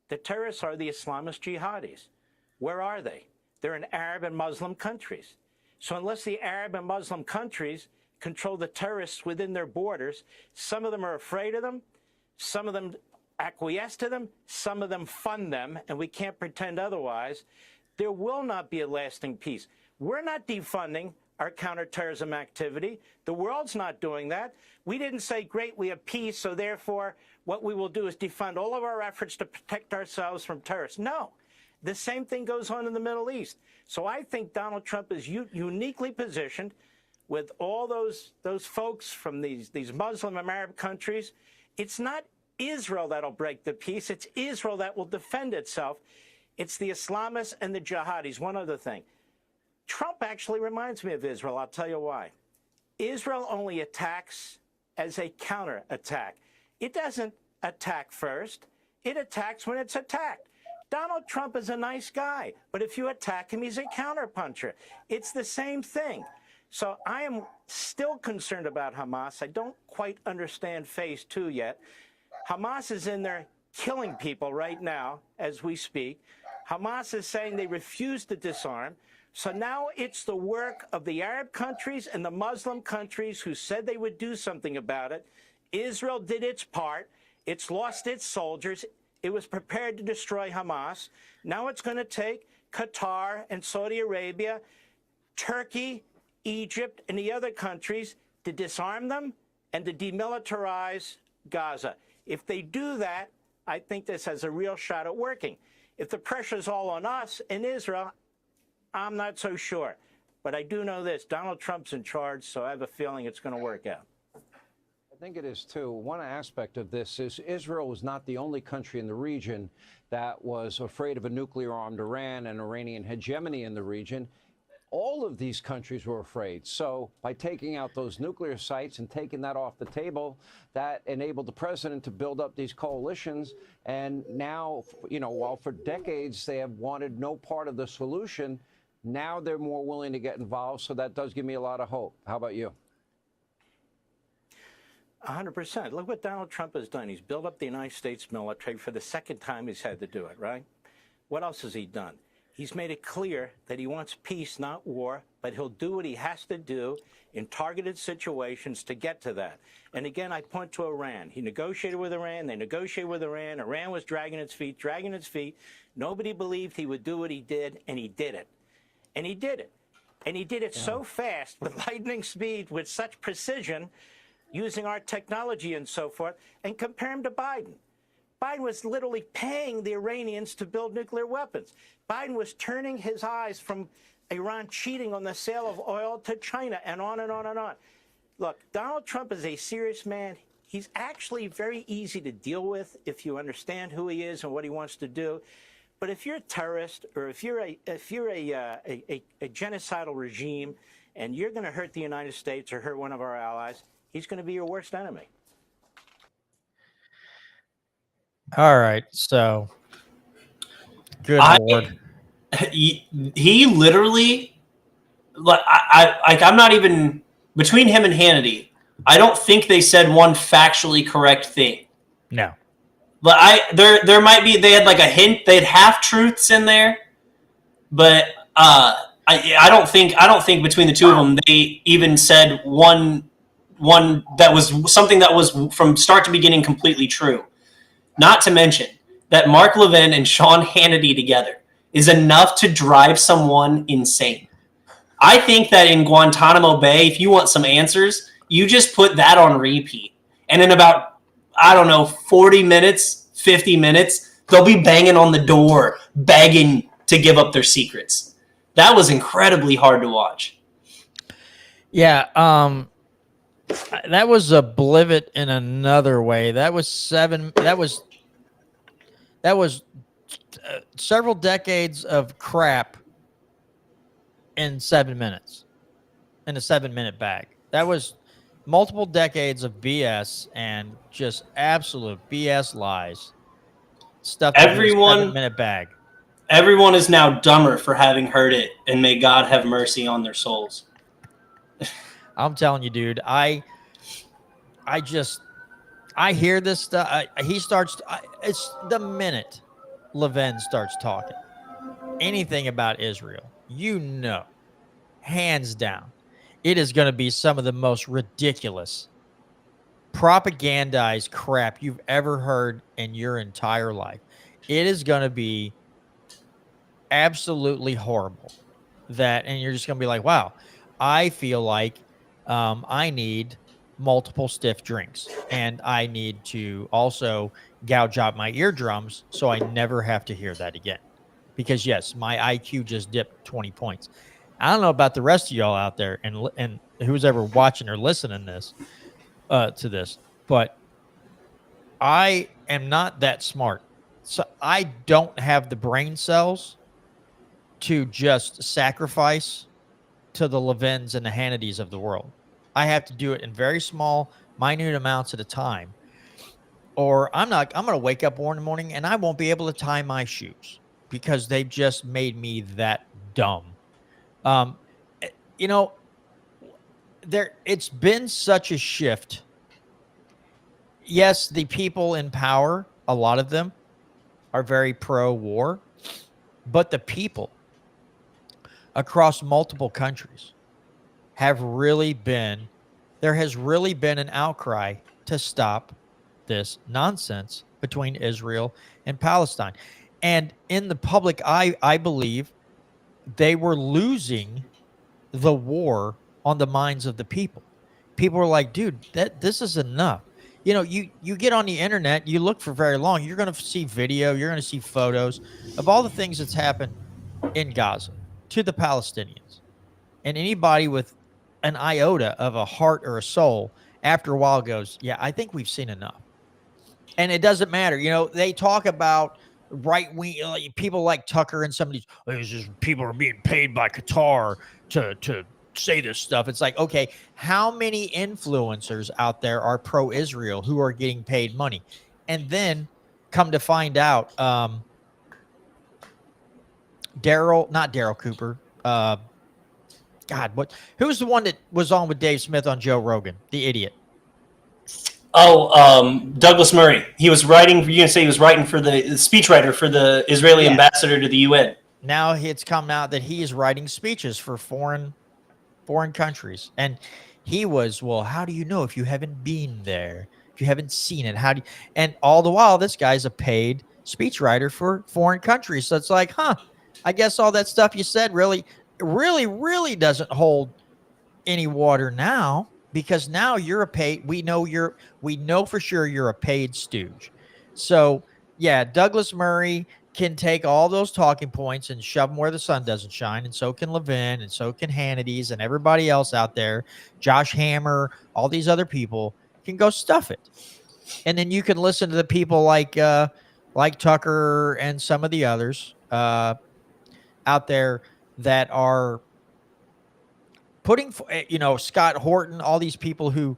The terrorists are the Islamist jihadis. Where are they? They're in Arab and Muslim countries. So unless the Arab and Muslim countries control the terrorists within their borders, some of them are afraid of them, some of them acquiesce to them, some of them fund them, and we can't pretend otherwise, there will not be a lasting peace. We're not defunding our counterterrorism activity. The world's not doing that. We didn't say, great, we have peace, so therefore what we will do is defund all of our efforts to protect ourselves from terrorists. No. The same thing goes on in the Middle East. So I think Donald Trump is uniquely positioned with all those folks from these Muslim and Arab countries. It's not Israel that'll break the peace. It's Israel that will defend itself. It's the Islamists and the jihadis. One other thing. Trump actually reminds me of Israel. I'll tell you why. Israel only attacks as a counterattack. It doesn't attack first. It attacks when it's attacked. Donald Trump is a nice guy, but if you attack him, he's a counterpuncher. It's the same thing. So I am still concerned about Hamas. I don't quite understand phase 2 yet. Hamas is in there killing people right now as we speak. Hamas is saying they refuse to disarm. So now it's the work of the Arab countries and the Muslim countries who said they would do something about it. Israel did its part. It's lost its soldiers. It was prepared to destroy Hamas. Now it's going to take Qatar and Saudi Arabia, Turkey, Egypt, and the other countries to disarm them and to demilitarize Gaza. If they do that, I think this has a real shot at working. If the pressure's all on us in Israel, I'm not so sure. But I do know this, Donald Trump's in charge, so I have a feeling it's going to work out. I think it is too. One aspect of this is Israel was not the only country in the region that was afraid of a nuclear-armed Iran and Iranian hegemony in the region. All of these countries were afraid. So by taking out those nuclear sites and taking that off the table, that enabled the president to build up these coalitions. And now, you know, while for decades they have wanted no part of the solution, now they're more willing to get involved. So that does give me a lot of hope. How about you? 100%. Look what Donald Trump has done. He's built up the United States military for the second time he's had to do it, right? What else has he done? He's made it clear that he wants peace, not war, but he'll do what he has to do in targeted situations to get to that. And again, I point to Iran. He negotiated with Iran. They negotiated with Iran. Iran was dragging its feet. Nobody believed he would do what he did, and he did it. And he did it. And he did it so fast, with lightning speed, with such precision, using our technology and so forth, and compare him to Biden. Biden was literally paying the Iranians to build nuclear weapons. Biden was turning his eyes from Iran cheating on the sale of oil to China, and on and on and on. Look, Donald Trump is a serious man. He's actually very easy to deal with if you understand who he is and what he wants to do. But if you're a terrorist, or if you're a genocidal regime, and you're going to hurt the United States or hurt one of our allies, he's going to be your worst enemy. All right, so good Lord. He literally, like, I'm not even, between him and Hannity, I don't think they said one factually correct thing. No. But there might be, they had like a hint, they had half truths in there, but I don't think between the two of them they even said one that was something that was from start to beginning completely true. Not to mention that Mark Levin and Sean Hannity together is enough to drive someone insane. I think that in Guantanamo Bay, if you want some answers, you just put that on repeat. And in about, 40 minutes, 50 minutes, they'll be banging on the door, begging to give up their secrets. That was incredibly hard to watch. Yeah, that was a Blivet in another way. That was several decades of crap in 7 minutes, in a 7-minute bag. That was multiple decades of BS and just absolute BS lies. Stuff. Everyone, 7-minute bag. Everyone is now dumber for having heard it, and may God have mercy on their souls. I'm telling you, dude. I hear this stuff. It's the minute Levin starts talking anything about Israel, hands down, it is going to be some of the most ridiculous propagandized crap you've ever heard in your entire life. It is going to be absolutely horrible. And you're just going to be like, wow, I feel like I need multiple stiff drinks, and I need to also gouge out my eardrums so I never have to hear that again. Because yes, my IQ just dipped 20 points. I don't know about the rest of y'all out there and who's ever watching or listening to this, but I am not that smart. So I don't have the brain cells to just sacrifice to the Levins and the Hannitys of the world. I have to do it in very small, minute amounts at a time. Or I'm going to wake up one morning and I won't be able to tie my shoes because they've just made me that dumb. It's been such a shift. Yes, the people in power, a lot of them are very pro-war, but the people across multiple countries there has really been an outcry to stop this nonsense between Israel and Palestine. And in the public eye, I believe they were losing the war on the minds of the people. People were like, dude, this is enough. you know, you get on the internet, you look for very long, you're going to see video, you're going to see photos of all the things that's happened in Gaza to the Palestinians. And anybody with an iota of a heart or a soul after a while goes, yeah, I think we've seen enough. And it doesn't matter. You know, they talk about right wing people like Tucker and some of these, people are being paid by Qatar to say this stuff. It's like, okay, how many influencers out there are pro-Israel who are getting paid money? And then come to find out, not Daryl Cooper. Who's the one that was on with Dave Smith on Joe Rogan? The idiot. Douglas Murray. He was writing. You can say he was writing for the speechwriter for the Israeli ambassador to the UN. Now it's come out that he is writing speeches for foreign countries, and he was, well, how do you know if you haven't been there, if you haven't seen it? How do you? And all the while, this guy's a paid speechwriter for foreign countries. So it's like, I guess all that stuff you said really doesn't hold any water now. Because now you're a paid, we know for sure you're a paid stooge. So yeah, Douglas Murray can take all those talking points and shove them where the sun doesn't shine. And so can Levin, and so can Hannity's, and everybody else out there, Josh Hammer, all these other people can go stuff it. And then you can listen to the people like Tucker and some of the others out there that are putting, Scott Horton, all these people who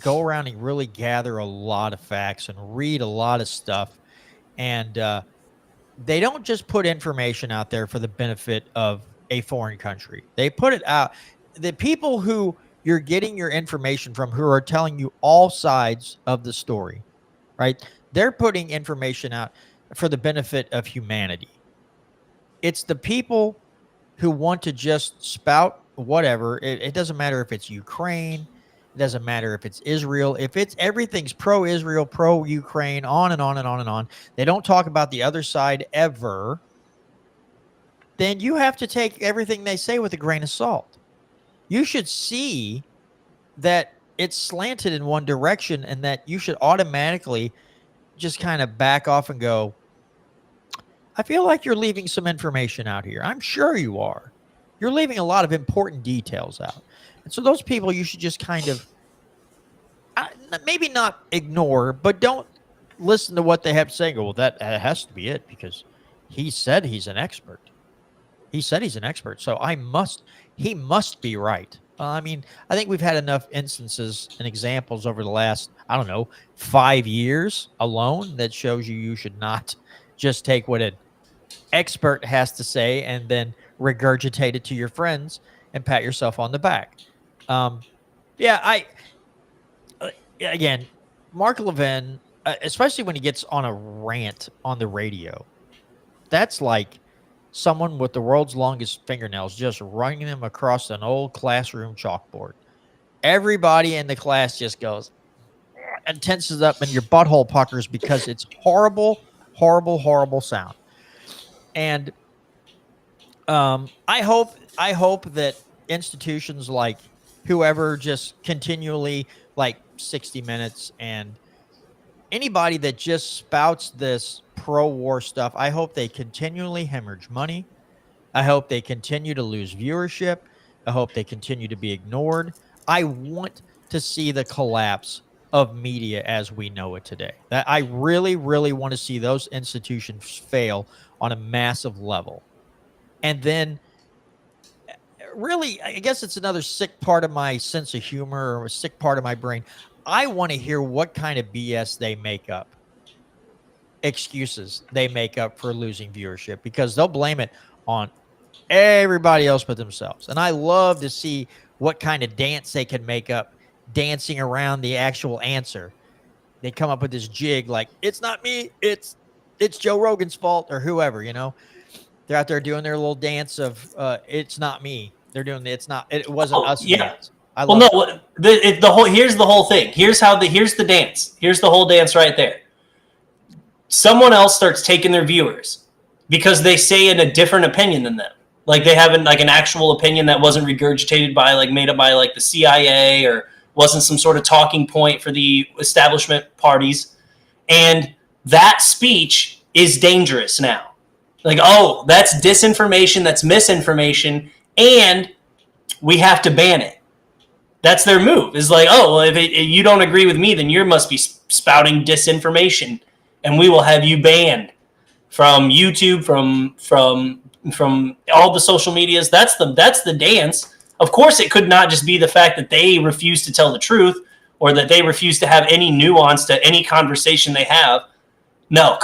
go around and really gather a lot of facts and read a lot of stuff. And they don't just put information out there for the benefit of a foreign country. They put it out. The people who you're getting your information from, who are telling you all sides of the story, right? They're putting information out for the benefit of humanity. It's the people who want to just spout whatever. It doesn't matter if it's Ukraine. It doesn't matter if it's Israel. If it's everything's pro-Israel, pro-Ukraine, on and on and on and on. They don't talk about the other side ever. Then you have to take everything they say with a grain of salt. You should see that it's slanted in one direction, and that you should automatically just kind of back off and go, I feel like you're leaving some information out here. I'm sure you are. You're leaving a lot of important details out. And so those people you should just kind of maybe not ignore, but don't listen to what they have to say. Go, well, that has to be it because he said he's an expert. He said he's an expert. So he must be right. I mean, I think we've had enough instances and examples over the last, 5 years alone that shows you should not just take what an expert has to say and then regurgitate it to your friends and pat yourself on the back. Again, Mark Levin, especially when he gets on a rant on the radio, that's like someone with the world's longest fingernails just running them across an old classroom chalkboard. Everybody in the class just goes and tenses up, and your butthole puckers because it's horrible, horrible, horrible sound. And I hope that institutions like whoever just continually, like 60 Minutes and anybody that just spouts this pro-war stuff, I hope they continually hemorrhage money. I hope they continue to lose viewership. I hope they continue to be ignored. I want to see the collapse of media as we know it today. That I really, really want to see those institutions fail on a massive level. And then really, I guess it's another sick part of my sense of humor or a sick part of my brain. I want to hear what kind of BS they make up. Excuses they make up for losing viewership, because they'll blame it on everybody else but themselves. And I love to see what kind of dance they can make up dancing around the actual answer. They come up with this jig like, it's not me, it's Joe Rogan's fault, or whoever, They're out there doing their little dance of it's not me. They're doing it wasn't us. Yeah. Here's the whole thing. Here's the dance. Here's the whole dance right there. Someone else starts taking their viewers because they say in a different opinion than them. Like they have an actual opinion that wasn't regurgitated by made up by the CIA or wasn't some sort of talking point for the establishment parties. And that speech is dangerous now. Like, oh, that's disinformation, that's misinformation, and we have to ban it. That's their move. Is like, oh, well, if you don't agree with me, then you must be spouting disinformation, and we will have you banned from YouTube, from all the social medias. That's the dance. Of course, it could not just be the fact that they refuse to tell the truth or that they refuse to have any nuance to any conversation they have. No,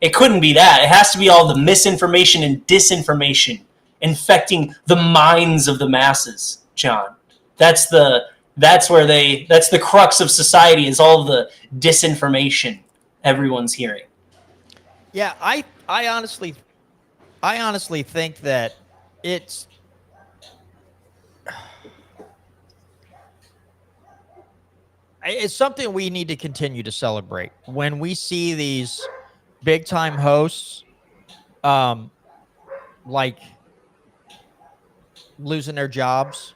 it couldn't be that. It has to be all the misinformation and disinformation infecting the minds of the masses, John. That's the crux of society, is all the disinformation everyone's hearing. Yeah, I honestly think that it's something we need to continue to celebrate when we see these big time hosts like losing their jobs,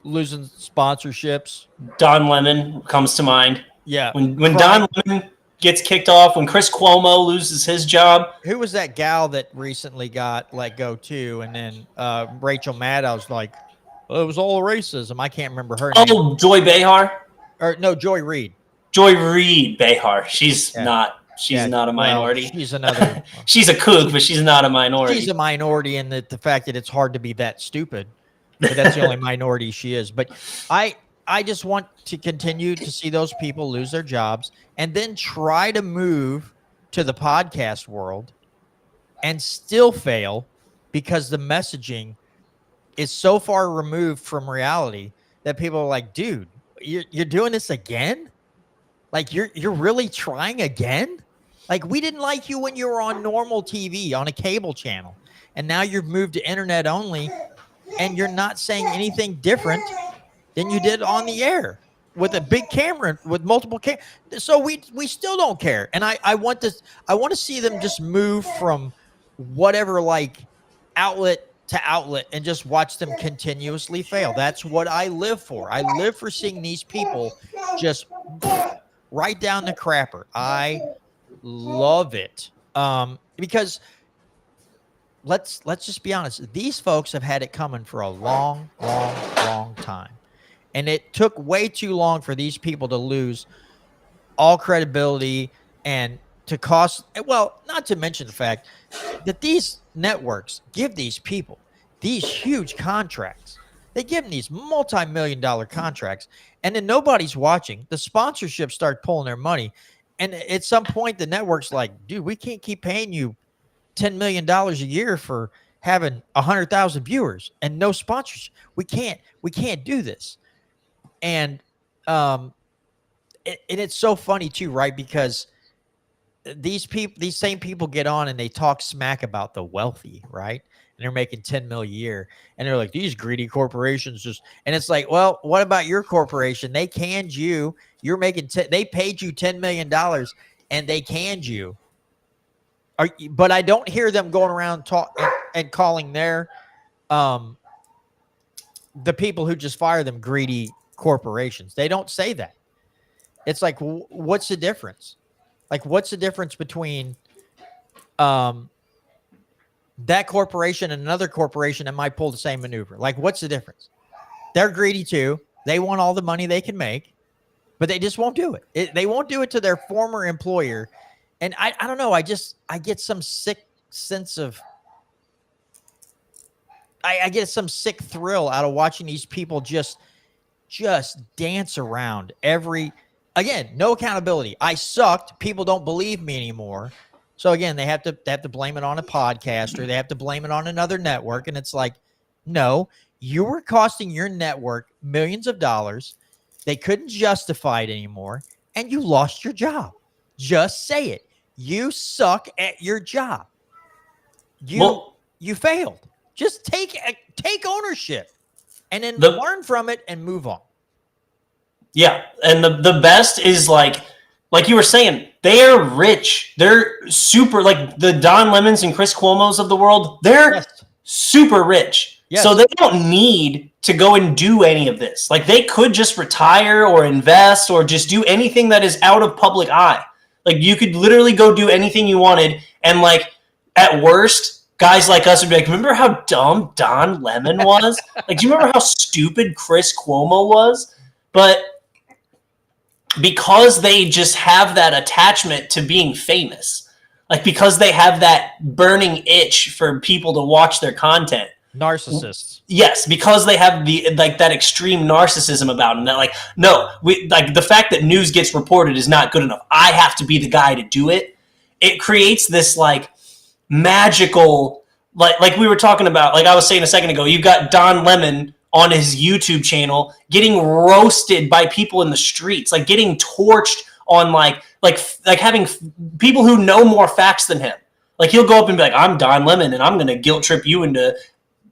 losing sponsorships. Don Lemon comes to mind. Yeah. When Don Lemon gets kicked off, when Chris Cuomo loses his job. Who was that gal that recently got let go too? And then Rachel Maddow's like, well, it was all racism. I can't remember her name. Oh, Joy Behar? Or no, Joy Reid. Joy Reid Behar. She's not a minority. Well, she's another. She's a kook, but she's not a minority. She's a minority in the fact that it's hard to be that stupid. But that's the only minority she is. But I just want to continue to see those people lose their jobs and then try to move to the podcast world and still fail because the messaging is so far removed from reality that people are like, dude, you're doing this again? Like you're really trying again? Like, we didn't like you when you were on normal TV on a cable channel, and now you've moved to internet only, and you're not saying anything different than you did on the air with a big camera, with multiple cameras. So we still don't care. And I want to see them just move from whatever like outlet to outlet and just watch them continuously fail. That's what I live for. I live for seeing these people just right down the crapper. I love it. Because let's just be honest. These folks have had it coming for a long time. And it took way too long for these people to lose all credibility and to cost, well, not to mention the fact that these networks give these people these huge contracts. They give them these multi-million-dollar contracts, and then nobody's watching. The sponsorships start pulling their money, and at some point, the network's like, dude, we can't keep paying you $10 million a year for having 100,000 viewers and no sponsorship. We can't do this. And it's so funny too, right? Because these same people get on and they talk smack about the wealthy, right? And they're making 10 million a year, and they're like, these greedy corporations just, and it's like, well, what about your corporation? They canned you. You're making, they paid you $10 million and they canned you. But I don't hear them going around and calling their, the people who just fire them greedy corporations. They don't say that. It's like, what's the difference? Like, what's the difference between that corporation and another corporation that might pull the same maneuver? Like, what's the difference? They're greedy too. They want all the money they can make, but they just won't do it. They won't do it to their former employer. And I don't know. I get some sick sense of, I get some sick thrill out of watching these people just dance around again, no accountability. I sucked. People don't believe me anymore. So again, they have to blame it on a podcaster. They have to blame it on another network. And it's like, no, you were costing your network millions of dollars. They couldn't justify it anymore. And you lost your job. Just say it. You suck at your job. You failed. Just take ownership and then learn from it and move on. Yeah. And the best is like you were saying, they're rich. They're super, like the Don Lemons and Chris Cuomo's of the world. They're super rich. Yes. So they don't need to go and do any of this. Like they could just retire or invest or just do anything that is out of public eye. Like you could literally go do anything you wanted. And like at worst, guys like us would be like, remember how dumb Don Lemon was? Like, do you remember how stupid Chris Cuomo was? But because they just have that attachment to being famous, like because they have that burning itch for people to watch their content. Narcissists. Yes, because they have the like that extreme narcissism about them. That like, no, we like the fact that news gets reported is not good enough. I have to be the guy to do it. It creates this like magical, like we were talking about, like I was saying a second ago. You've got Don Lemon on his YouTube channel getting roasted by people in the streets, like getting torched on like having people who know more facts than him. Like he'll go up and be like, I'm Don Lemon and I'm going to guilt trip you into,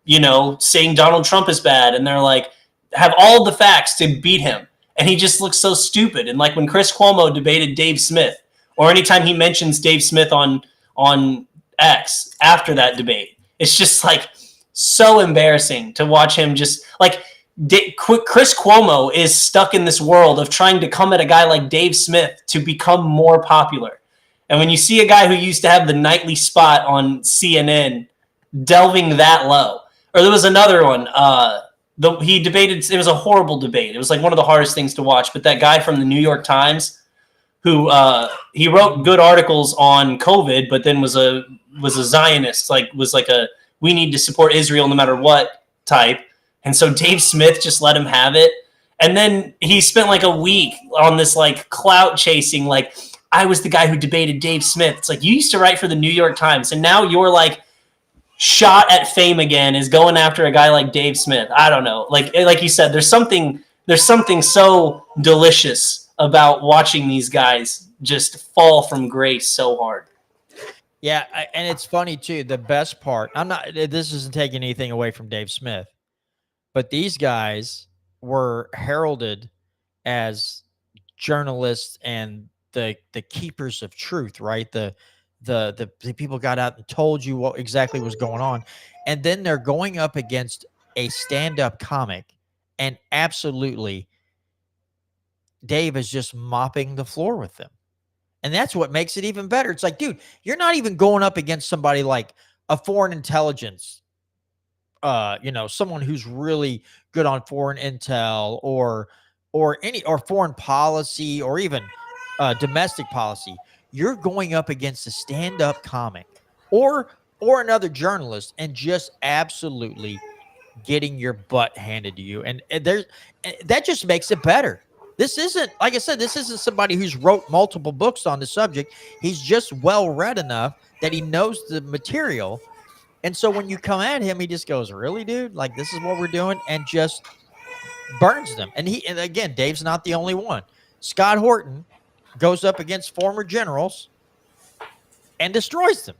you know, saying Donald Trump is bad. And they're like, have all the facts to beat him. And he just looks so stupid. And like when Chris Cuomo debated Dave Smith, or anytime he mentions Dave Smith on X after that debate, it's just like so embarrassing to watch him just like Chris Cuomo is stuck in this world of trying to come at a guy like Dave Smith to become more popular. And when you see a guy who used to have the nightly spot on CNN delving that low, or there was another one, he debated, it was a horrible debate. It was like one of the hardest things to watch, but that guy from the New York Times who he wrote good articles on COVID, but then was a Zionist, was like a we need to support Israel no matter what type. And so Dave Smith just let him have it. And then he spent like a week on this like clout chasing, like I was the guy who debated Dave Smith. It's like you used to write for the New York Times and now you're like shot at fame again is going after a guy like Dave Smith. I don't know. Like you said, there's something so delicious about watching these guys just fall from grace so hard. Yeah, and it's funny too. The best part, this isn't taking anything away from Dave Smith, but these guys were heralded as journalists and the keepers of truth, right? The people got out and told you what exactly was going on, and then they're going up against a stand-up comic, and absolutely, Dave is just mopping the floor with them. And that's what makes it even better. It's like, dude, you're not even going up against somebody like a foreign intelligence, someone who's really good on foreign intel or foreign policy or even domestic policy. You're going up against a stand-up comic or another journalist and just absolutely getting your butt handed to you. And that just makes it better. This isn't, like I said, this isn't somebody who's wrote multiple books on the subject. He's just well-read enough that he knows the material. And so when you come at him, he just goes, really, dude? Like, this is what we're doing? And just burns them. And again, Dave's not the only one. Scott Horton goes up against former generals and destroys them.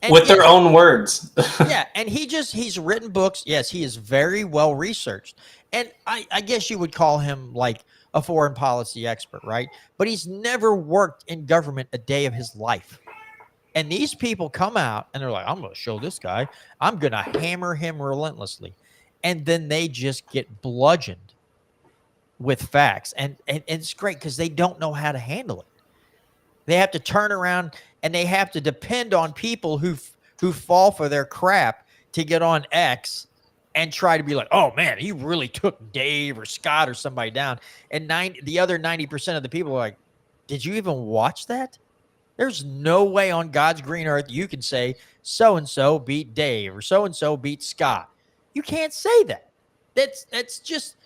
And with their own words. Yeah, and he's written books. Yes, he is very well researched. And I guess you would call him like a foreign policy expert, right? But he's never worked in government a day of his life. And these people come out and they're like, I'm going to show this guy. I'm going to hammer him relentlessly. And then they just get bludgeoned with facts. And it's great because they don't know how to handle it. They have to turn around and they have to depend on people who fall for their crap to get on X and try to be like, oh man, he really took Dave or Scott or somebody down. And the other 90% of the people are like, did you even watch that? There's no way on God's green earth you can say so-and-so beat Dave or so-and-so beat Scott. You can't say that. That's just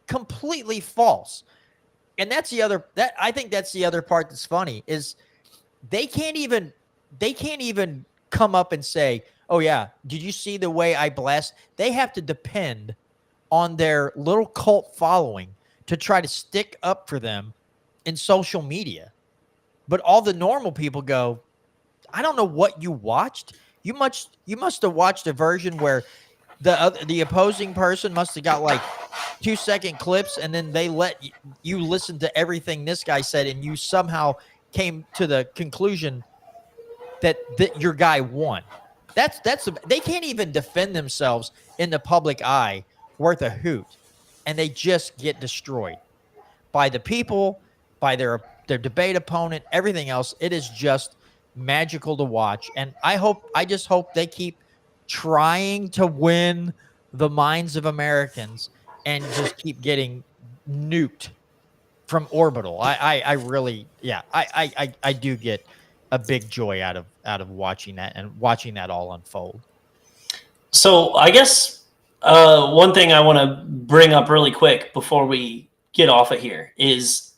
completely false. And I think that's the other part that's funny is they can't even come up and say, oh yeah, did you see the way I blessed? They have to depend on their little cult following to try to stick up for them in social media. But all the normal people go, I don't know what you watched. You must have watched a version where the opposing person must have got like 2-second clips, and then they let you listen to everything this guy said, and you somehow came to the conclusion that your guy won. They can't even defend themselves in the public eye worth a hoot, and they just get destroyed by the people, by their debate opponent, everything else. It is just magical to watch, and I just hope they keep trying to win the minds of Americans and just keep getting nuked from orbital. I really, yeah, I do get a big joy out of watching that and watching that all unfold. So I guess one thing I want to bring up really quick before we get off of here is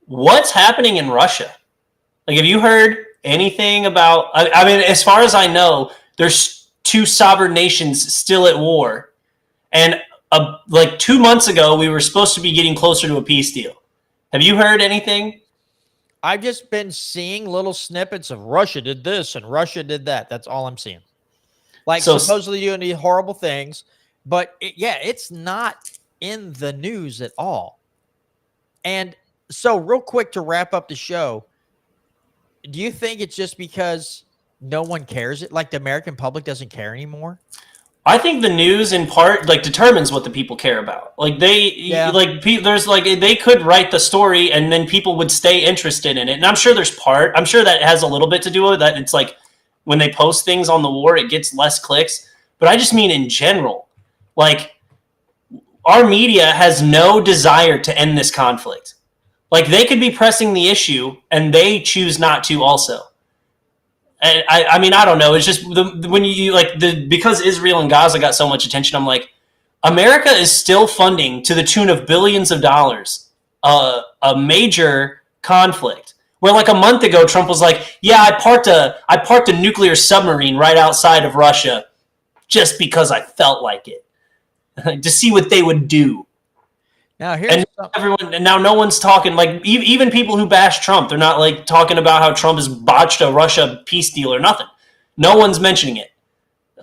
what's happening in Russia? Like, have you heard anything about? I mean, as far as I know, there's 2 sovereign nations still at war, and like 2 months ago, we were supposed to be getting closer to a peace deal. Have you heard anything? I've just been seeing little snippets of Russia did this and Russia did that. That's all I'm seeing. Like, So- supposedly doing these horrible things, but it's not in the news at all. And so, real quick to wrap up the show, do you think it's just because no one cares? It like the American public doesn't care anymore? I think the news in part like determines what the people care about. Like there's like they could write the story and then people would stay interested in it. And I'm sure I'm sure that has a little bit to do with that. It's like when they post things on the war, it gets less clicks. But I just mean in general, like our media has no desire to end this conflict. Like they could be pressing the issue and they choose not to also. And I mean, I don't know. It's just when you like because Israel and Gaza got so much attention, I'm like, America is still funding to the tune of billions of dollars a major conflict. Where like a month ago, Trump was like, "Yeah, I parked a nuclear submarine right outside of Russia, just because I felt like it, to see what they would do." Now here's and now no one's talking like even people who bash Trump. They're not like talking about how Trump has botched a Russia peace deal or nothing. No one's mentioning it.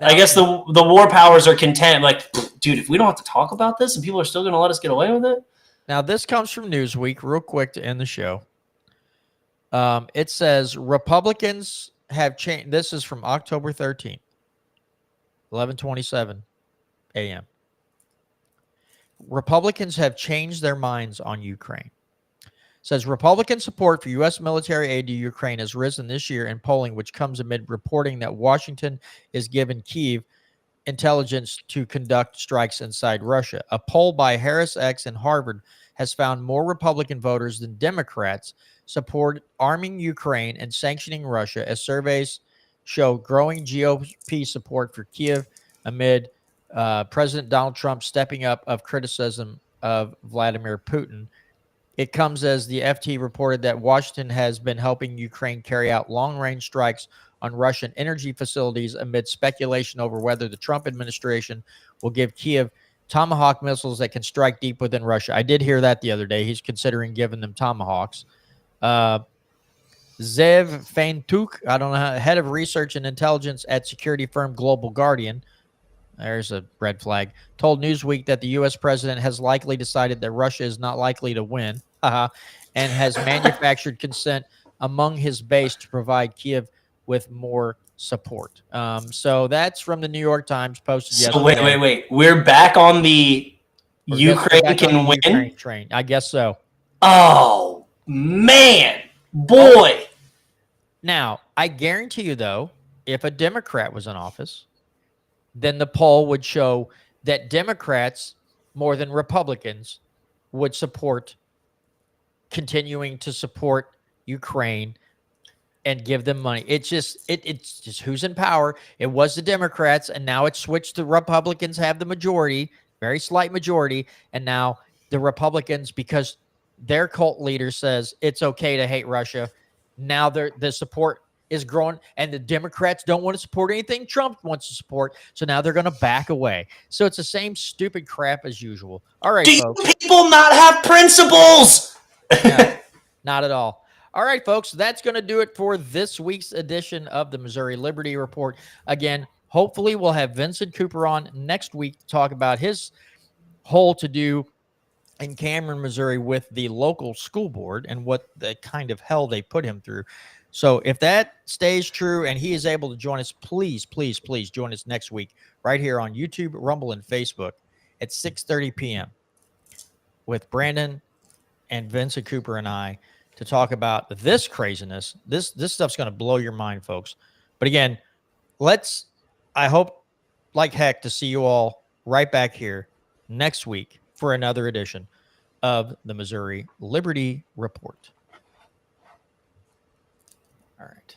I guess the war powers are content. Like, dude, if we don't have to talk about this and people are still going to let us get away with it. Now this comes from Newsweek. Real quick to end the show. It says Republicans have changed. This is from October 13th, 11:27 a.m. Republicans have changed their minds on Ukraine. It says Republican support for U.S. military aid to Ukraine has risen this year in polling, which comes amid reporting that Washington is giving Kyiv intelligence to conduct strikes inside Russia. A poll by Harris-X and Harvard has found more Republican voters than Democrats support arming Ukraine and sanctioning Russia, as surveys show growing GOP support for Kyiv amid President Donald Trump stepping up of criticism of Vladimir Putin. It comes as the FT reported that Washington has been helping Ukraine carry out long-range strikes on Russian energy facilities amid speculation over whether the Trump administration will give Kyiv Tomahawk missiles that can strike deep within Russia. I did hear that the other day. He's considering giving them Tomahawks. Zev Feintuk, I don't know, head of research and intelligence at security firm Global Guardian, there's a red flag, told Newsweek that the U.S. president has likely decided that Russia is not likely to win and has manufactured consent among his base to provide Kyiv with more support. So that's from the New York Times, posted yesterday. So wait. We're back on the Ukraine can win? Ukraine train. I guess so. Oh, man. Boy. Now, I guarantee you, though, if a Democrat was in office, then the poll would show that Democrats, more than Republicans, would support continuing to support Ukraine and give them money. It's just who's in power. It was the Democrats, and now it's switched to Republicans have the majority, very slight majority, and now the Republicans, because their cult leader says it's okay to hate Russia, now the support is growing, and the Democrats don't want to support anything Trump wants to support, so now they're going to back away. So it's the same stupid crap as usual. All right, Do folks. you people not have principles? No, not at all. All right, folks, that's going to do it for this week's edition of the Missouri Liberty Report. Again, hopefully we'll have Vincent Cooper on next week to talk about his whole to-do in Cameron, Missouri, with the local school board and what the kind of hell they put him through. So if that stays true and he is able to join us, please, please, please join us next week right here on YouTube, Rumble, and Facebook at 6:30 p.m. with Brandon and Vincent Cooper and I to talk about this craziness. This stuff's going to blow your mind, folks. But again, I hope like heck to see you all right back here next week for another edition of the Missouri Liberty Report. All right.